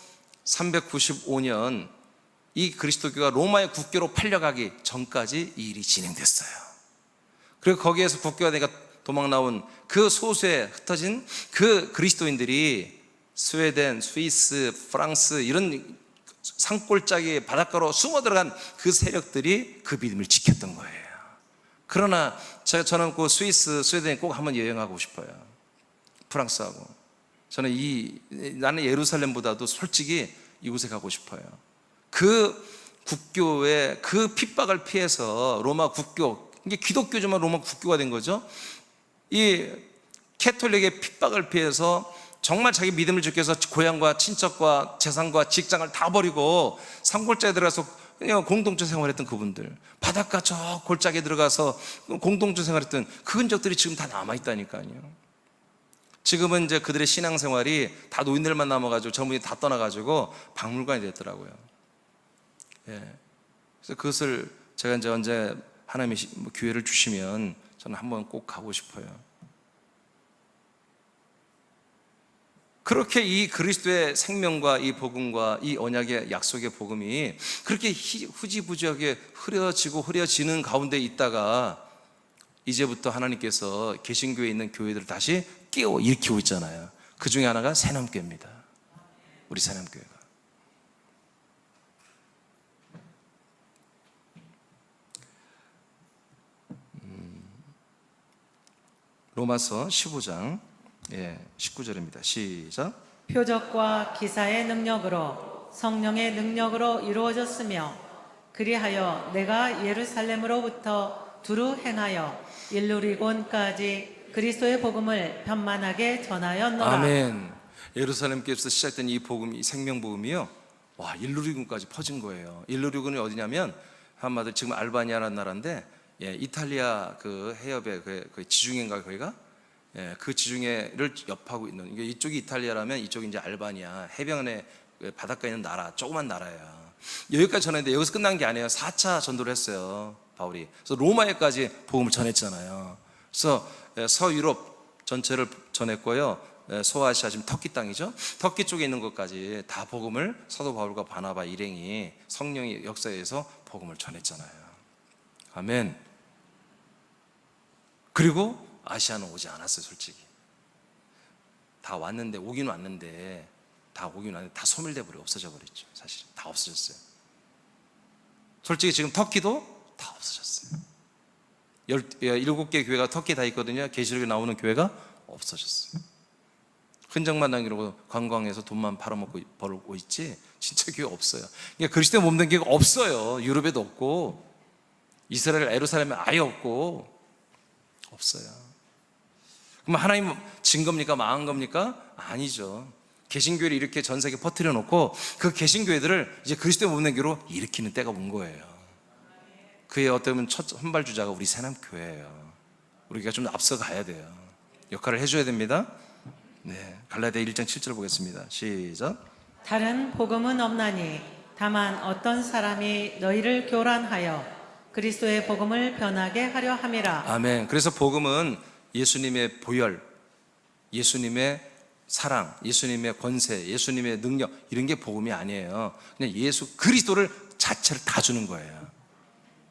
395년 이 그리스도교가 로마의 국교로 팔려가기 전까지 이 일이 진행됐어요. 그리고 거기에서 국교가 되니까 도망 나온 그 소수에 흩어진 그 그리스도인들이 스웨덴, 스위스, 프랑스 이런 산골짜기 바닷가로 숨어 들어간 그 세력들이 그 믿음을 지켰던 거예요. 그러나 저는 그 스위스, 스웨덴에 꼭 한번 여행하고 싶어요. 프랑스하고. 저는 나는 예루살렘보다도 솔직히 이곳에 가고 싶어요. 그 국교의 그 핍박을 피해서 로마 국교, 이게 기독교지만 로마 국교가 된 거죠. 이 캐톨릭의 핍박을 피해서 정말 자기 믿음을 지켜서 고향과 친척과 재산과 직장을 다 버리고 산골짜기에 들어가서 그냥 공동체 생활했던 그분들, 바닷가 저 골짜기에 들어가서 공동체 생활했던 그 흔적들이 지금 다 남아있다니까요. 지금은 이제 그들의 신앙생활이 다 노인들만 남아가지고 전부이 다 떠나가지고 박물관이 됐더라고요. 그래서 그것을 제가 이제 언제 하나님이 기회를 주시면 저는 한번 꼭 가고 싶어요. 그렇게 이 그리스도의 생명과 이 복음과 이 언약의 약속의 복음이 그렇게 후지부지하게 흐려지는 가운데 있다가 이제부터 하나님께서 개신교에 있는 교회들을 다시 깨워 일으키고 있잖아요. 그 중에 하나가 새남교회입니다. 우리 새남교회가. 로마서 15장 19절입니다. 시작. 표적과 기사의 능력으로 성령의 능력으로 이루어졌으며 그리하여 내가 예루살렘으로부터 두루 행하여 일루리곤까지 그리스도의 복음을 편만하게 전하였노라. 아멘. 예루살렘께서 시작된 이 복음, 이 생명복음이요, 와, 일루리군까지 퍼진 거예요. 일루리군이 어디냐면 한마디로 지금 알바니아라는 나라인데, 이탈리아 그 해협의 그 지중해인가 거기가, 그 지중해를 옆하고 있는, 이쪽이 이탈리아라면 이쪽이 이제 알바니아 해변에 바닷가에 있는 나라, 조그만 나라야. 여기까지 전했는데 여기서 끝난 게 아니에요. 4차 전도를 했어요, 바울이. 그래서 로마에까지 복음을 전했잖아요. 그래서 서유럽 전체를 전했고요, 소아시아, 지금 터키 땅이죠, 터키 쪽에 있는 것까지 다 복음을 사도 바울과 바나바 일행이 성령의 역사에 의해서 복음을 전했잖아요. 아멘. 그리고 아시아는 오지 않았어요. 솔직히 다 왔는데, 오긴 왔는데 다 소멸돼 버려, 없어져 버렸죠. 사실 다 없어졌어요. 솔직히 지금 터키도 다 없어졌어요. 17개 교회가 터키 다 있거든요. 계시록에 나오는 교회가 없어졌어요. 흔적만 남기려고 관광해서 돈만 벌고 있지 진짜 교회 없어요. 그러니까 그리스도의 몸된 교회가 없어요. 유럽에도 없고, 이스라엘 예루살렘에 아예 없고, 없어요. 그럼 하나님 진 겁니까? 망한 겁니까? 아니죠. 개신교회를 이렇게 전 세계에 퍼뜨려 놓고 그 개신교회들을 이제 그리스도의 몸된 교회로 일으키는 때가 온 거예요. 그의 어쩌면 첫 선발주자가 우리 새남교회예요. 우리가 좀 앞서 가야 돼요. 역할을 해줘야 됩니다. 네, 갈라디아 1장 7절 보겠습니다. 시작. 다른 복음은 없나니 다만 어떤 사람이 너희를 교란하여 그리스도의 복음을 변하게 하려 함이라. 아멘. 그래서 복음은 예수님의 보혈, 예수님의 사랑, 예수님의 권세, 예수님의 능력, 이런 게 복음이 아니에요. 그냥 예수 그리스도를 자체를 다 주는 거예요.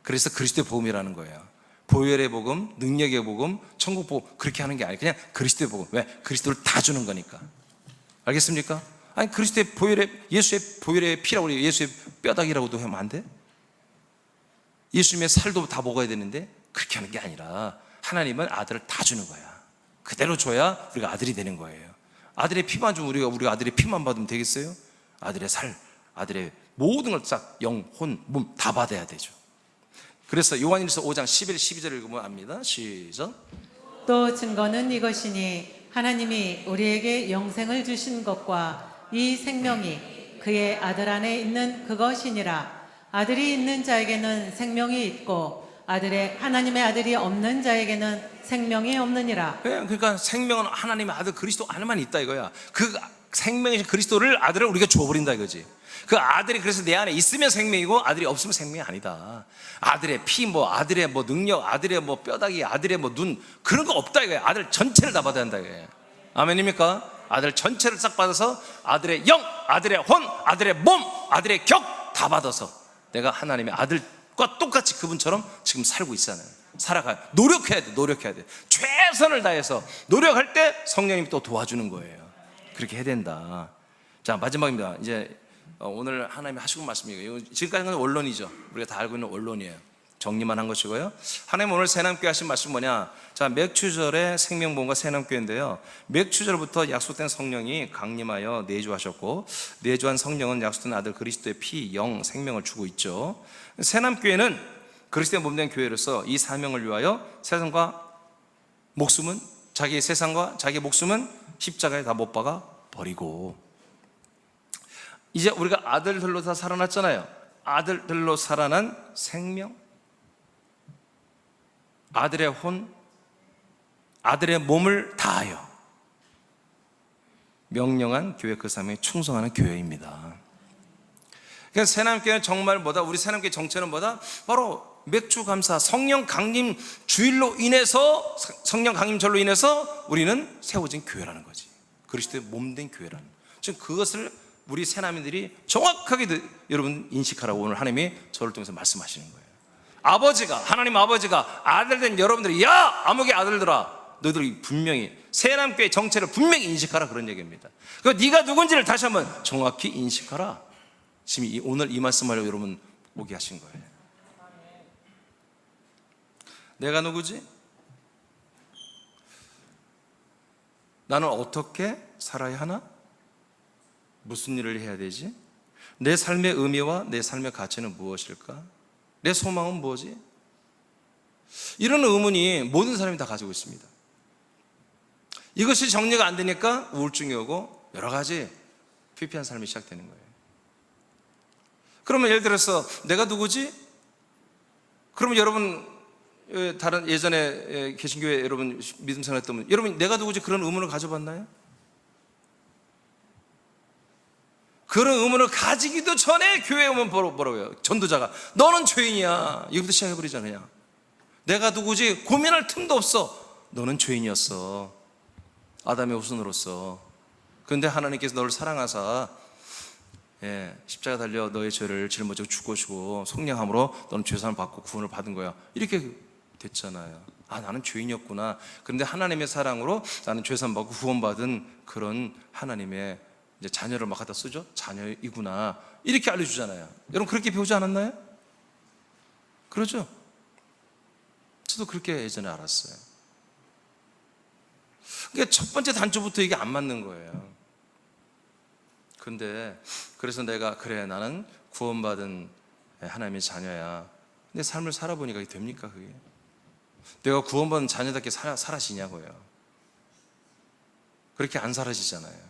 그래서 그리스도의 복음이라는 거예요. 보혈의 복음, 능력의 복음, 천국 복음, 그렇게 하는 게 아니에요. 그냥 그리스도의 복음. 왜? 그리스도를 다 주는 거니까. 알겠습니까? 아니, 그리스도의 보혈의, 예수의 보혈의 피라고, 우리 예수의 뼈다귀라고도 하면 안 돼? 예수님의 살도 다 먹어야 되는데 그렇게 하는 게 아니라 하나님은 아들을 다 주는 거야. 그대로 줘야 우리가 아들이 되는 거예요. 아들의 피만 주면 우리가 아들의 피만 받으면 되겠어요? 아들의 살, 아들의 모든 걸 싹 영, 혼, 몸 다 받아야 되죠. 그래서 요한일서 5장 11, 12절을 읽으면 압니다. 시작. 또 증거는 이것이니 하나님이 우리에게 영생을 주신 것과 이 생명이 그의 아들 안에 있는 그것이니라. 아들이 있는 자에게는 생명이 있고 하나님의 아들이 없는 자에게는 생명이 없느니라. 그러니까 생명은 하나님의 아들 그리스도 안에만 있다 이거야. 그 생명이신 그리스도를, 아들을 우리가 줘버린다 이거지. 그 아들이 그래서 내 안에 있으면 생명이고 아들이 없으면 생명이 아니다. 아들의 피, 아들의 능력, 아들의 뼈다귀, 아들의 눈, 그런 거 없다 이거야. 아들 전체를 다 받아야 한다 이거야. 아멘입니까? 아들 전체를 싹 받아서 아들의 영, 아들의 혼, 아들의 몸, 아들의 격 다 받아서 내가 하나님의 아들과 똑같이 그분처럼 지금 살고 있잖아요. 살아가요. 노력해야 돼. 최선을 다해서 노력할 때 성령님이 또 도와주는 거예요. 그렇게 해야 된다. 자, 마지막입니다. 이제 오늘 하나님이 하시고 말씀이에요. 지금까지는 원론이죠. 우리가 다 알고 있는 원론이에요. 정리만 한 것이고요. 하나님 오늘 새남교회 하신 말씀 뭐냐? 자, 맥추절의 생명보험과 새남교회인데요. 맥추절부터 약속된 성령이 강림하여 내주하셨고, 내주한 성령은 약속된 아들 그리스도의 피, 영, 생명을 주고 있죠. 새남교회는 그리스도의 몸된 교회로서 이 사명을 위하여 세상과 목숨은, 자기의 세상과 자기의 목숨은 십자가에 다 못 박아 버리고, 이제 우리가 아들들로 다 살아났잖아요. 아들들로 살아난 생명, 아들의 혼, 아들의 몸을 다하여 명령한 교회, 그 사명에 충성하는 교회입니다. 그러니까 새남교회는 정말 뭐다? 우리 새남교회 정체는 뭐다? 바로 맥주 감사, 성령 강림 주일로 인해서, 성령 강림절로 인해서 우리는 세워진 교회라는 거지. 그리스도의 몸된 교회라는. 지금 그것을 우리 새남이들이 정확하게 여러분 인식하라고 오늘 하나님이 저를 통해서 말씀하시는 거예요. 아버지가, 하나님 아버지가 아들된 여러분들이, 야 아무개 아들들아, 너희들이 분명히 새남교회 정체를 분명히 인식하라, 그런 얘기입니다. 그러니까 네가 누군지를 다시 한번 정확히 인식하라. 지금 오늘 이 말씀하려고 여러분 오게 하신 거예요. 내가 누구지? 나는 어떻게 살아야 하나? 무슨 일을 해야 되지? 내 삶의 의미와 내 삶의 가치는 무엇일까? 내 소망은 뭐지? 이런 의문이 모든 사람이 다 가지고 있습니다. 이것이 정리가 안 되니까 우울증이 오고 여러 가지 피폐한 삶이 시작되는 거예요. 그러면 예를 들어서 내가 누구지? 그러면 여러분, 다른 예전에 개신교회 여러분 믿음 생활했던 분, 여러분 내가 누구지? 그런 의문을 가져봤나요? 그런 의문을 가지기도 전에 교회에 오면 뭐라고 해요? 전도자가 너는 죄인이야. 이거부터 시작해버리잖아요. 내가 누구지? 고민할 틈도 없어. 너는 죄인이었어. 아담의 후손으로서. 그런데 하나님께서 너를 사랑하사 십자가 달려 너의 죄를 짊어지고 죽으시고 속량함으로 너는 죄사함을 받고 구원을 받은 거야. 이렇게 됐잖아요. 아, 나는 죄인이었구나. 그런데 하나님의 사랑으로 나는 죄사함 받고 구원받은 그런 하나님의 이제 자녀를 막 갖다 쓰죠. 자녀이구나. 이렇게 알려주잖아요. 여러분 그렇게 배우지 않았나요? 그러죠? 저도 그렇게 예전에 알았어요. 그러니까 첫 번째 단초부터 이게 안 맞는 거예요. 근데 그래서 내가 그래 나는 구원받은 하나님의 자녀야. 근데 삶을 살아보니까 이게 됩니까 그게? 내가 구원받은 자녀답게 사라지냐고요. 그렇게 안 사라지잖아요.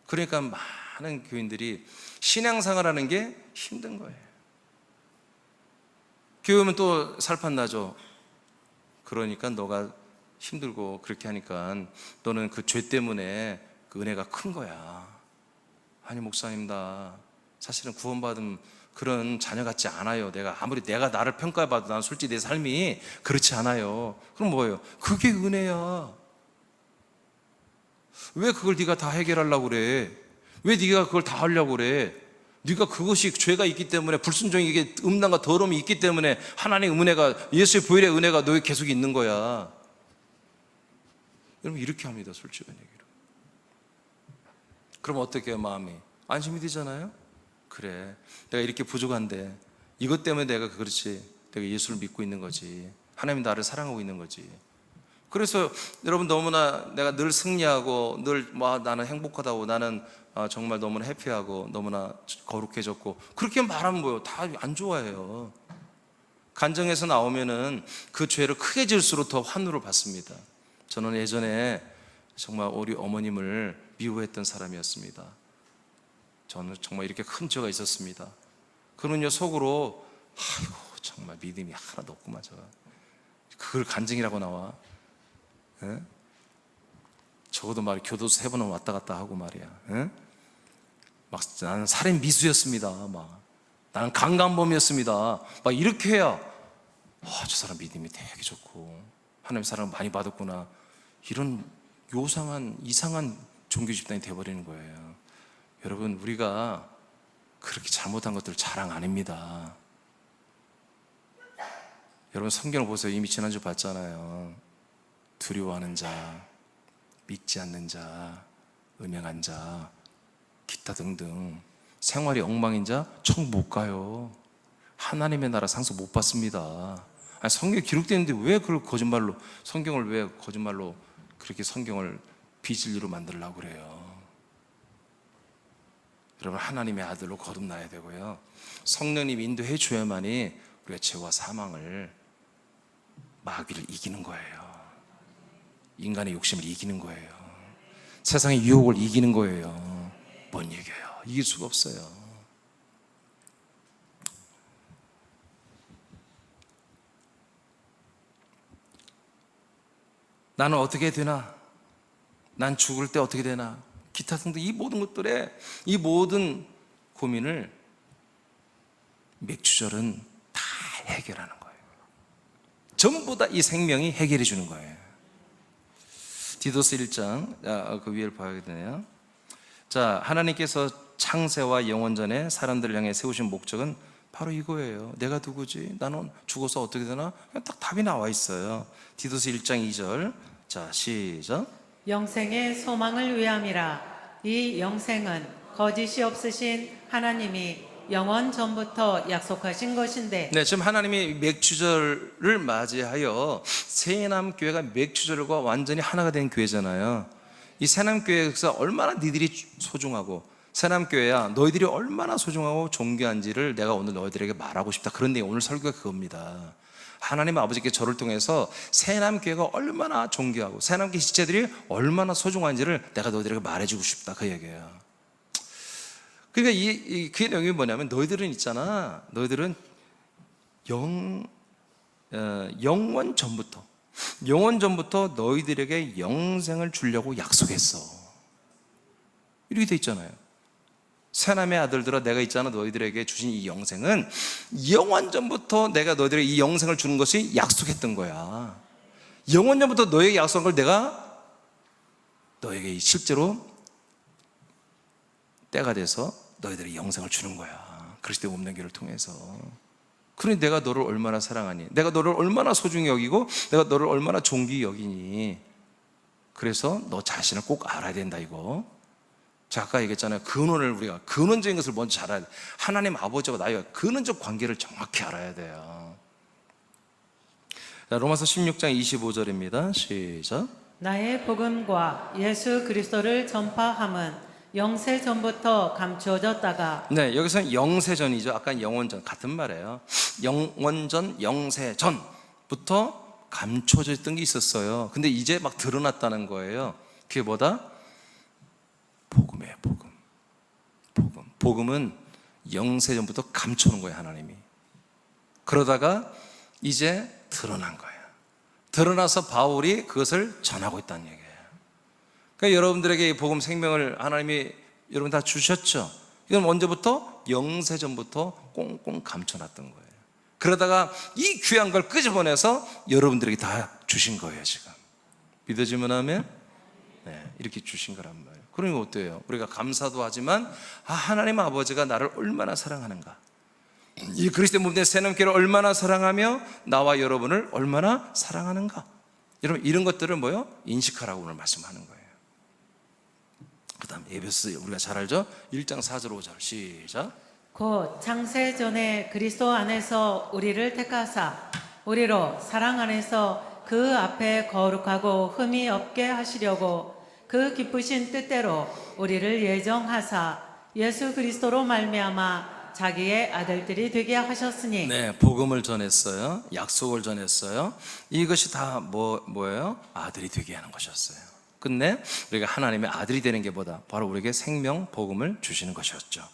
그러니까 많은 교인들이 신앙생활하는 게 힘든 거예요. 교회 오면 또 살판 나죠. 그러니까 너가 힘들고 그렇게 하니까 너는 그 죄 때문에 그 은혜가 큰 거야. 아니 목사님 나 사실은 구원받은 그런 자녀 같지 않아요. 아무리 내가 나를 평가해봐도 난 솔직히 내 삶이 그렇지 않아요. 그럼 뭐예요? 그게 은혜야. 왜 그걸 네가 다 해결하려고 그래? 왜 네가 그걸 다 하려고 그래? 네가 그것이 죄가 있기 때문에 불순종이 이게 음란과 더러움이 있기 때문에 하나님의 은혜가 예수의 보혈의 은혜가 너에 계속 있는 거야. 여러분 이렇게 합니다. 솔직한 얘기로. 그럼 어떻게 해요? 마음이 안심이 되잖아요. 그래 내가 이렇게 부족한데 이것 때문에 내가 그렇지 내가 예수를 믿고 있는 거지. 하나님이 나를 사랑하고 있는 거지. 그래서 여러분 너무나 내가 늘 승리하고 늘 나는 행복하다고 나는 정말 너무나 해피하고 너무나 거룩해졌고 그렇게 말하면 뭐예요? 다 안 좋아해요. 간정에서 나오면은 그 죄를 크게 질수록 더 환호를 받습니다. 저는 예전에 정말 우리 어머님을 미워했던 사람이었습니다. 저는 정말 이렇게 큰 죄가 있었습니다. 그는요 속으로 아이고 정말 믿음이 하나도 없구만 저가. 그걸 간증이라고 나와. 에? 적어도 말 교도소 3번은 왔다 갔다 하고 말이야. 에? 막 나는 살인 미수였습니다. 막 나는 강간범이었습니다. 막 이렇게 해야 저 사람 믿음이 되게 좋고 하나님 사랑을 많이 받았구나. 이런 요상한 이상한 종교 집단이 되어버리는 거예요. 여러분 우리가 그렇게 잘못한 것들 자랑 아닙니다. 여러분 성경을 보세요. 이미 지난주 봤잖아요. 두려워하는 자, 믿지 않는 자, 음행한 자, 기타 등등 생활이 엉망인 자 천국 못 가요. 하나님의 나라 상속 못 받습니다. 아니, 성경에 기록되어 있는데 왜 그걸 거짓말로 성경을 왜 거짓말로 그렇게 성경을 비진리로 만들려고 그래요. 여러분 하나님의 아들로 거듭나야 되고요. 성령님 인도해 줘야만이 우리가 죄와 사망을 마귀를 이기는 거예요. 인간의 욕심을 이기는 거예요. 세상의 유혹을 이기는 거예요. 못 이겨요. 이길 수가 없어요. 나는 어떻게 되나? 난 죽을 때 어떻게 되나? 기타 등등 이 모든 것들에 이 모든 고민을 맥주절은 다 해결하는 거예요. 전부 다 이 생명이 해결해 주는 거예요. 디도스 1장 그 위를 봐야 되네요. 자, 하나님께서 창세와 영원전에 사람들을 향해 세우신 목적은 바로 이거예요. 내가 누구지? 나는 죽어서 어떻게 되나? 그냥 딱 답이 나와 있어요. 디도스 1장 2절. 자, 시작. 영생의 소망을 위함이라. 이 영생은 거짓이 없으신 하나님이 영원 전부터 약속하신 것인데. 네, 지금 하나님이 맥주절을 맞이하여 새남교회가 맥주절과 완전히 하나가 된 교회잖아요. 이 새남교회에서 얼마나 니들이 소중하고 새남교회야 너희들이 얼마나 소중하고 존귀한지를 내가 오늘 너희들에게 말하고 싶다. 그런데 오늘 설교가 그겁니다. 하나님 아버지께 저를 통해서 새남교회가 얼마나 존귀하고 새남교회 지체들이 얼마나 소중한지를 내가 너희들에게 말해주고 싶다. 그 얘기예요. 그러니까 그 내용이 뭐냐면 너희들은 있잖아. 너희들은 영원 전부터 너희들에게 영생을 주려고 약속했어. 이렇게 돼 있잖아요. 새남의 아들들아, 내가 있잖아 너희들에게 주신 이 영생은 영원전부터 내가 너희들에게 이 영생을 주는 것이 약속했던 거야. 영원전부터 너에게 약속한 걸 내가 너에게 실제로 때가 돼서 너희들에게 영생을 주는 거야. 그리스도의 몸된 길을 통해서. 그러니 내가 너를 얼마나 사랑하니, 내가 너를 얼마나 소중히 여기고 내가 너를 얼마나 존귀히 여기니. 그래서 너 자신을 꼭 알아야 된다 이거. 제가 아까 얘기했잖아요. 근원을 우리가 근원적인 것을 먼저 잘 알아야 돼. 하나님 아버지와 나의 근원적 관계를 정확히 알아야 돼요. 자, 로마서 16장 25절입니다 시작. 나의 복음과 예수 그리스도를 전파함은 영세 전부터 감추어졌다가 네, 여기서는 영세전이죠. 아까 영원전 같은 말이에요. 영원전, 영세전부터 감춰져 있던 게 있었어요. 근데 이제 막 드러났다는 거예요. 그게 뭐다? 복음이에요. 복음은 영세전부터 감춰놓은 거예요, 하나님이. 그러다가 이제 드러난 거예요. 드러나서 바울이 그것을 전하고 있다는 얘기예요. 그러니까 여러분들에게 이 복음 생명을 하나님이 여러분 다 주셨죠. 이건 언제부터? 영세전부터 꽁꽁 감춰놨던 거예요. 그러다가 이 귀한 걸 끄집어내서 여러분들에게 다 주신 거예요, 지금. 믿어지면 하면? 네, 이렇게 주신 거란 말이에요. 그러니 어때요? 우리가 감사도 하지만 하나님 아버지가 나를 얼마나 사랑하는가, 이 그리스도의 몸된 새넘기를 얼마나 사랑하며 나와 여러분을 얼마나 사랑하는가, 여러분 이런 것들을 뭐요? 인식하라고 오늘 말씀하는 거예요. 그 다음 에베소 우리가 잘 알죠? 1장 4절 5절 시작. 곧 창세 전에 그리스도 안에서 우리를 택하사 우리로 사랑 안에서 그 앞에 거룩하고 흠이 없게 하시려고 그 기쁘신 뜻대로 우리를 예정하사 예수 그리스도로 말미암아 자기의 아들들이 되게 하셨으니. 네, 복음을 전했어요. 약속을 전했어요. 이것이 다 뭐예요? 아들이 되게 하는 것이었어요. 끝내 우리가 하나님의 아들이 되는 게 뭐다? 바로 우리에게 생명, 복음을 주시는 것이었죠.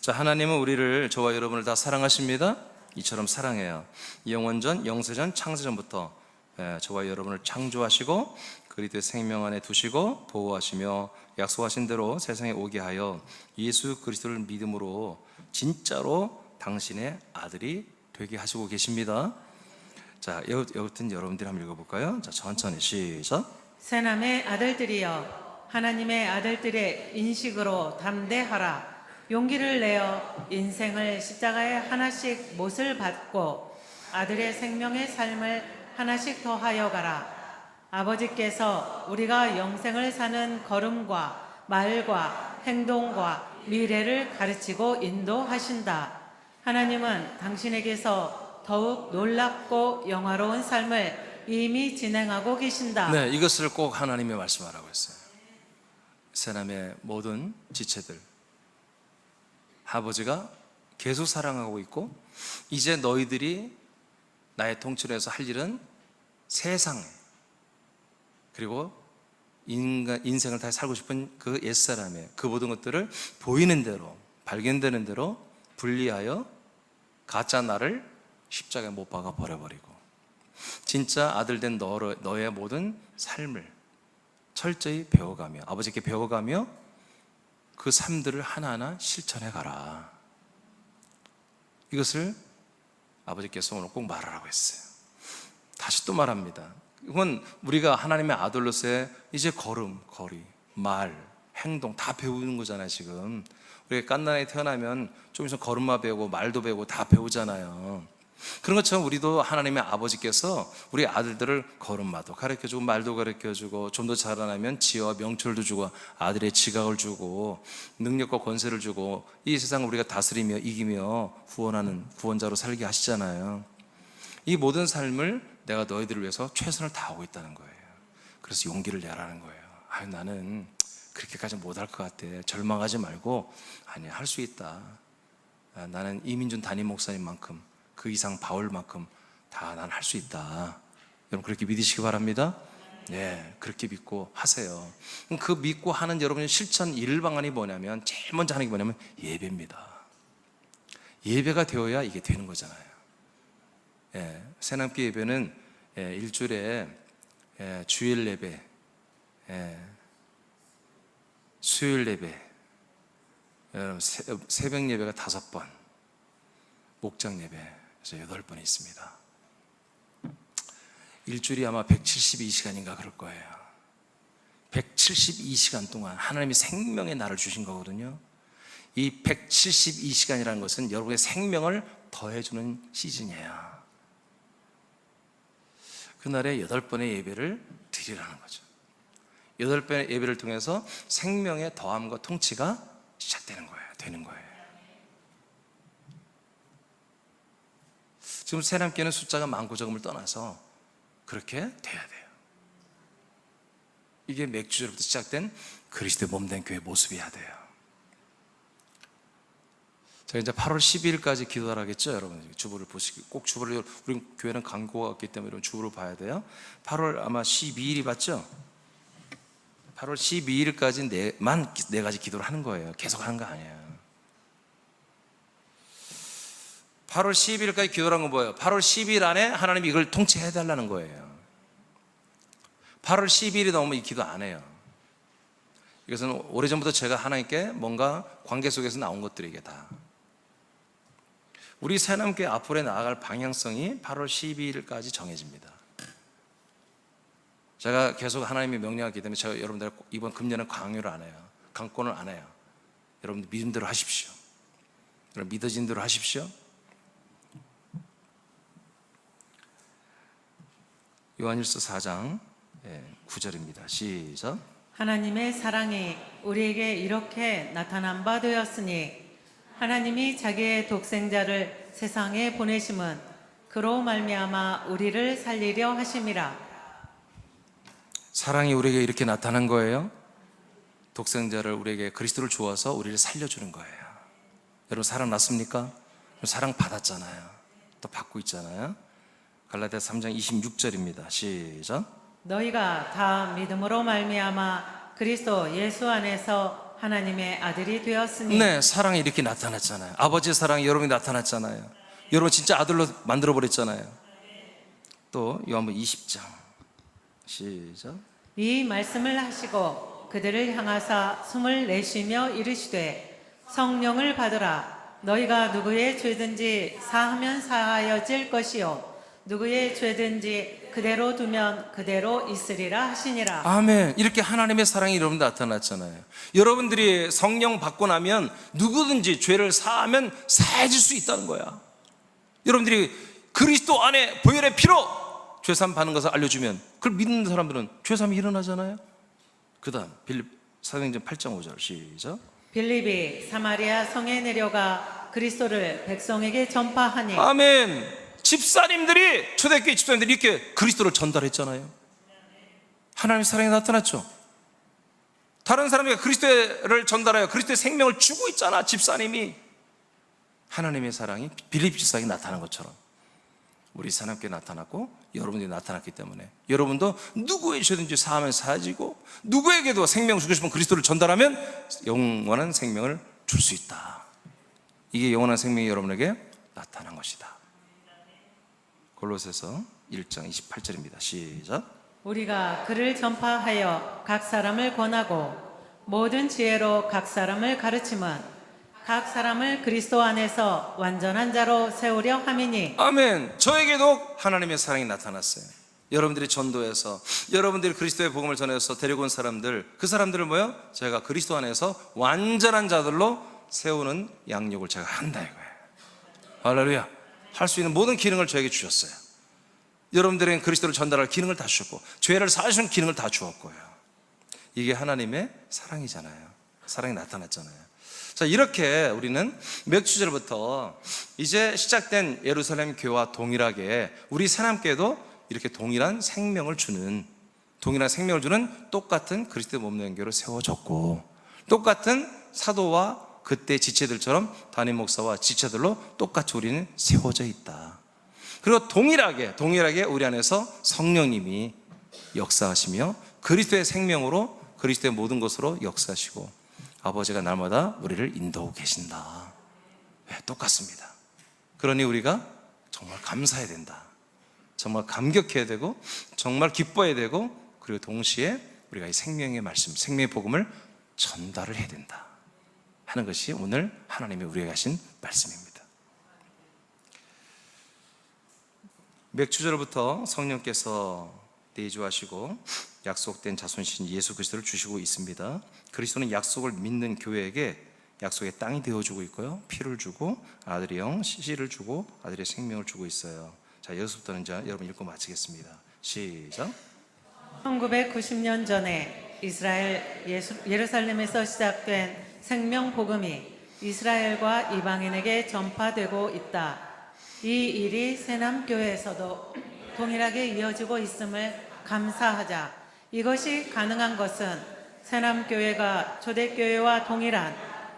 자, 하나님은 우리를, 저와 여러분을 다 사랑하십니다. 이처럼 사랑해요. 영원전, 영세전, 창세전부터 저와 여러분을 창조하시고 그리스도의 생명 안에 두시고 보호하시며 약속하신 대로 세상에 오게 하여 예수 그리스도를 믿음으로 진짜로 당신의 아들이 되게 하시고 계십니다. 자, 여튼 여러분들이 한번 읽어볼까요? 자, 천천히 시작. 새남의 아들들이여 하나님의 아들들의 인식으로 담대하라. 용기를 내어 인생을 십자가에 하나씩 못을 받고 아들의 생명의 삶을 하나씩 더하여 가라. 아버지께서 우리가 영생을 사는 걸음과 말과 행동과 미래를 가르치고 인도하신다. 하나님은 당신에게서 더욱 놀랍고 영화로운 삶을 이미 진행하고 계신다. 네, 이것을 꼭 하나님의 말씀하라고 했어요. 새남의 모든 지체들, 아버지가 계속 사랑하고 있고 이제 너희들이 나의 통치로해서 할 일은 세상에, 그리고 인생을 다시 살고 싶은 그 옛사람의 그 모든 것들을 보이는 대로, 발견되는 대로 분리하여 가짜 나를 십자가에 못 박아 버려버리고 진짜 아들된 너의 모든 삶을 철저히 배워가며, 아버지께 배워가며 그 삶들을 하나하나 실천해 가라. 이것을 아버지께서 오늘 꼭 말하라고 했어요. 다시 또 말합니다. 이건 우리가 하나님의 아들로서의 이제 걸음, 거리, 말, 행동 다 배우는 거잖아요. 지금 우리가 갓난아이 태어나면 좀 있으면 걸음마 배우고 말도 배우고 다 배우잖아요. 그런 것처럼 우리도 하나님의 아버지께서 우리 아들들을 걸음마도 가르쳐주고 말도 가르쳐주고 좀 더 자라나면 지혜와 명철도 주고 아들의 지각을 주고 능력과 권세를 주고 이 세상을 우리가 다스리며 이기며 구원하는 구원자로 살게 하시잖아요. 이 모든 삶을 내가 너희들을 위해서 최선을 다하고 있다는 거예요. 그래서 용기를 내라는 거예요. 나는 그렇게까지 못할 것 같아. 절망하지 말고 아니야, 할 수 있다. 나는 이민준 담임 목사님만큼 그 이상 바울만큼 다 난 할 수 있다. 여러분 그렇게 믿으시기 바랍니다. 네, 그렇게 믿고 하세요. 그 믿고 하는 여러분의 실천 일방안이 뭐냐면 제일 먼저 하는 게 뭐냐면 예배입니다. 예배가 되어야 이게 되는 거잖아요. 새남기 예배는 일주일에 주일 예배, 수요일 예배, 여러분, 새벽 예배가 5번, 목장 예배 그래서 8번이 있습니다. 일주일이 아마 172시간인가 그럴 거예요. 172시간 동안 하나님이 생명의 날을 주신 거거든요. 이 172시간이라는 것은 여러분의 생명을 더해주는 시즌이에요. 그날에 8번의 예배를 드리라는 거죠. 8번의 예배를 통해서 생명의 더함과 통치가 시작되는 거예요. 되는 거예요. 지금 새남교회는 숫자가 많고 적음을 떠나서 그렇게 돼야 돼요. 이게 맥주절부터 시작된 그리스도의 몸된 교회의 모습이어야 돼요. 제가 이제 8월 12일까지 기도하라 하겠죠, 여러분. 주보를 보시기, 꼭 주보를, 우리 교회는 광고가 없기 때문에 이런 주보를 봐야 돼요. 8월 아마 12일이 맞죠? 8월 12일까지 네 가지 기도를 하는 거예요. 계속 하는 거 아니에요. 8월 12일까지 기도라는 건 뭐예요? 8월 12일 안에 하나님이 이걸 통치해 달라는 거예요. 8월 12일이 넘으면 이 기도 안 해요. 이것은 오래전부터 제가 하나님께 뭔가 관계 속에서 나온 것들이 이게 다. 우리 새남교회 앞으로 나아갈 방향성이 8월 12일까지 정해집니다. 제가 계속 하나님의 명령하기 때문에 제가 여러분들 이번 금년에 강요를 안 해요. 강권을 안 해요. 여러분들 믿은 대로 하십시오. 여러분 믿어진 대로 하십시오. 요한일서 4장 9절입니다. 시작. 하나님의 사랑이 우리에게 이렇게 나타난 바 되었으니 하나님이 자기의 독생자를 세상에 보내심은 그로 말미암아 우리를 살리려 하심이라. 사랑이 우리에게 이렇게 나타난 거예요. 독생자를 우리에게 그리스도를 주어서 우리를 살려주는 거예요. 여러분 사랑 났습니까? 사랑 받았잖아요. 또 받고 있잖아요. 갈라디아서 3장 26절입니다. 시작. 너희가 다 믿음으로 말미암아 그리스도 예수 안에서 하나님의 아들이 되었으니. 네, 사랑이 이렇게 나타났잖아요. 아버지의 사랑이 여러분이 나타났잖아요. 여러분 진짜 아들로 만들어 버렸잖아요. 또 요한복음 20장 시작. 이 말씀을 하시고 그들을 향하사 숨을 내쉬며 이르시되 성령을 받으라. 너희가 누구의 죄든지 사하면 사하여질 것이요 누구의 죄든지 그대로 두면 그대로 있으리라 하시니라. 아멘. 이렇게 하나님의 사랑이 여러분 나타났잖아요. 여러분들이 성령 받고 나면 누구든지 죄를 사하면 사해질 수 있다는 거야. 여러분들이 그리스도 안에 보혈의 피로 죄사함 받는 것을 알려주면 그걸 믿는 사람들은 죄사함이 일어나잖아요. 그 다음 빌립 사도행전 8장 5절 시작. 빌립이 사마리아 성에 내려가 그리스도를 백성에게 전파하니. 아멘. 집사님들이 초대교회 집사님들이 이렇게 그리스도를 전달했잖아요. 하나님의 사랑이 나타났죠. 다른 사람이 그리스도를 전달하여 그리스도의 생명을 주고 있잖아. 집사님이. 하나님의 사랑이 빌립 집사에게 나타난 것처럼 우리 사람께 나타났고 여러분들이 나타났기 때문에 여러분도 누구의 죄든지 사하면 사해지고 누구에게도 생명을 주고 싶은 그리스도를 전달하면 영원한 생명을 줄 수 있다. 이게 영원한 생명이 여러분에게 나타난 것이다. 골로새서 1장 28절입니다. 시작. 우리가 그를 전파하여 각 사람을 권하고 모든 지혜로 각 사람을 가르치면 각 사람을 그리스도 안에서 완전한 자로 세우려 함이니. 아멘. 저에게도 하나님의 사랑이 나타났어요. 여러분들이 전도해서 여러분들이 그리스도의 복음을 전해서 데리고 온 사람들, 그 사람들을 뭐요? 제가 그리스도 안에서 완전한 자들로 세우는 양육을 제가 한다 이거예요. 할렐루야. 할 수 있는 모든 기능을 저에게 주셨어요. 여러분들에게 그리스도를 전달할 기능을 다 주셨고 죄를 사하시는 기능을 다 주었고요. 이게 하나님의 사랑이잖아요. 사랑이 나타났잖아요. 자, 이렇게 우리는 맥주절부터 이제 시작된 예루살렘 교회와 동일하게 우리 새남교회도 이렇게 동일한 생명을 주는 똑같은 그리스도의 몸된 교회로 세워졌고 똑같은 사도와 그때 지체들처럼 담임 목사와 지체들로 똑같이 우리는 세워져 있다. 그리고 동일하게 우리 안에서 성령님이 역사하시며 그리스도의 생명으로 그리스도의 모든 것으로 역사하시고 아버지가 날마다 우리를 인도하고 계신다. 네, 똑같습니다. 그러니 우리가 정말 감사해야 된다. 정말 감격해야 되고 정말 기뻐해야 되고 그리고 동시에 우리가 이 생명의 말씀, 생명의 복음을 전달을 해야 된다. 하는 것이 오늘 하나님이 우리에게 하신 말씀입니다. 맥주절부터 성령께서 내주하시고 약속된 자손신 예수 그리스도를 주시고 있습니다. 그리스도는 약속을 믿는 교회에게 약속의 땅이 되어주고 있고요, 피를 주고 아들의 영 씨를 주고 아들의 생명을 주고 있어요. 자, 여기서부터는 이제 여러분 읽고 마치겠습니다. 시작. 1990년 전에 예루살렘에서 시작된 생명 복음이 이스라엘과 이방인에게 전파되고 있다. 이 일이 새남교회에서도 동일하게 이어지고 있음을 감사하자. 이것이 가능한 것은 새남교회가 초대교회와 동일한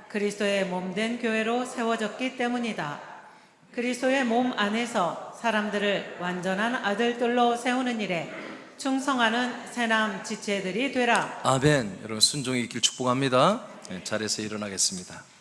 그리스도의 몸된 교회로 세워졌기 때문이다. 그리스도의 몸 안에서 사람들을 완전한 아들들로 세우는 일에 충성하는 새남 지체들이 되라. 아멘. 여러분 순종의 길 축복합니다. 네, 자리에서 일어나겠습니다.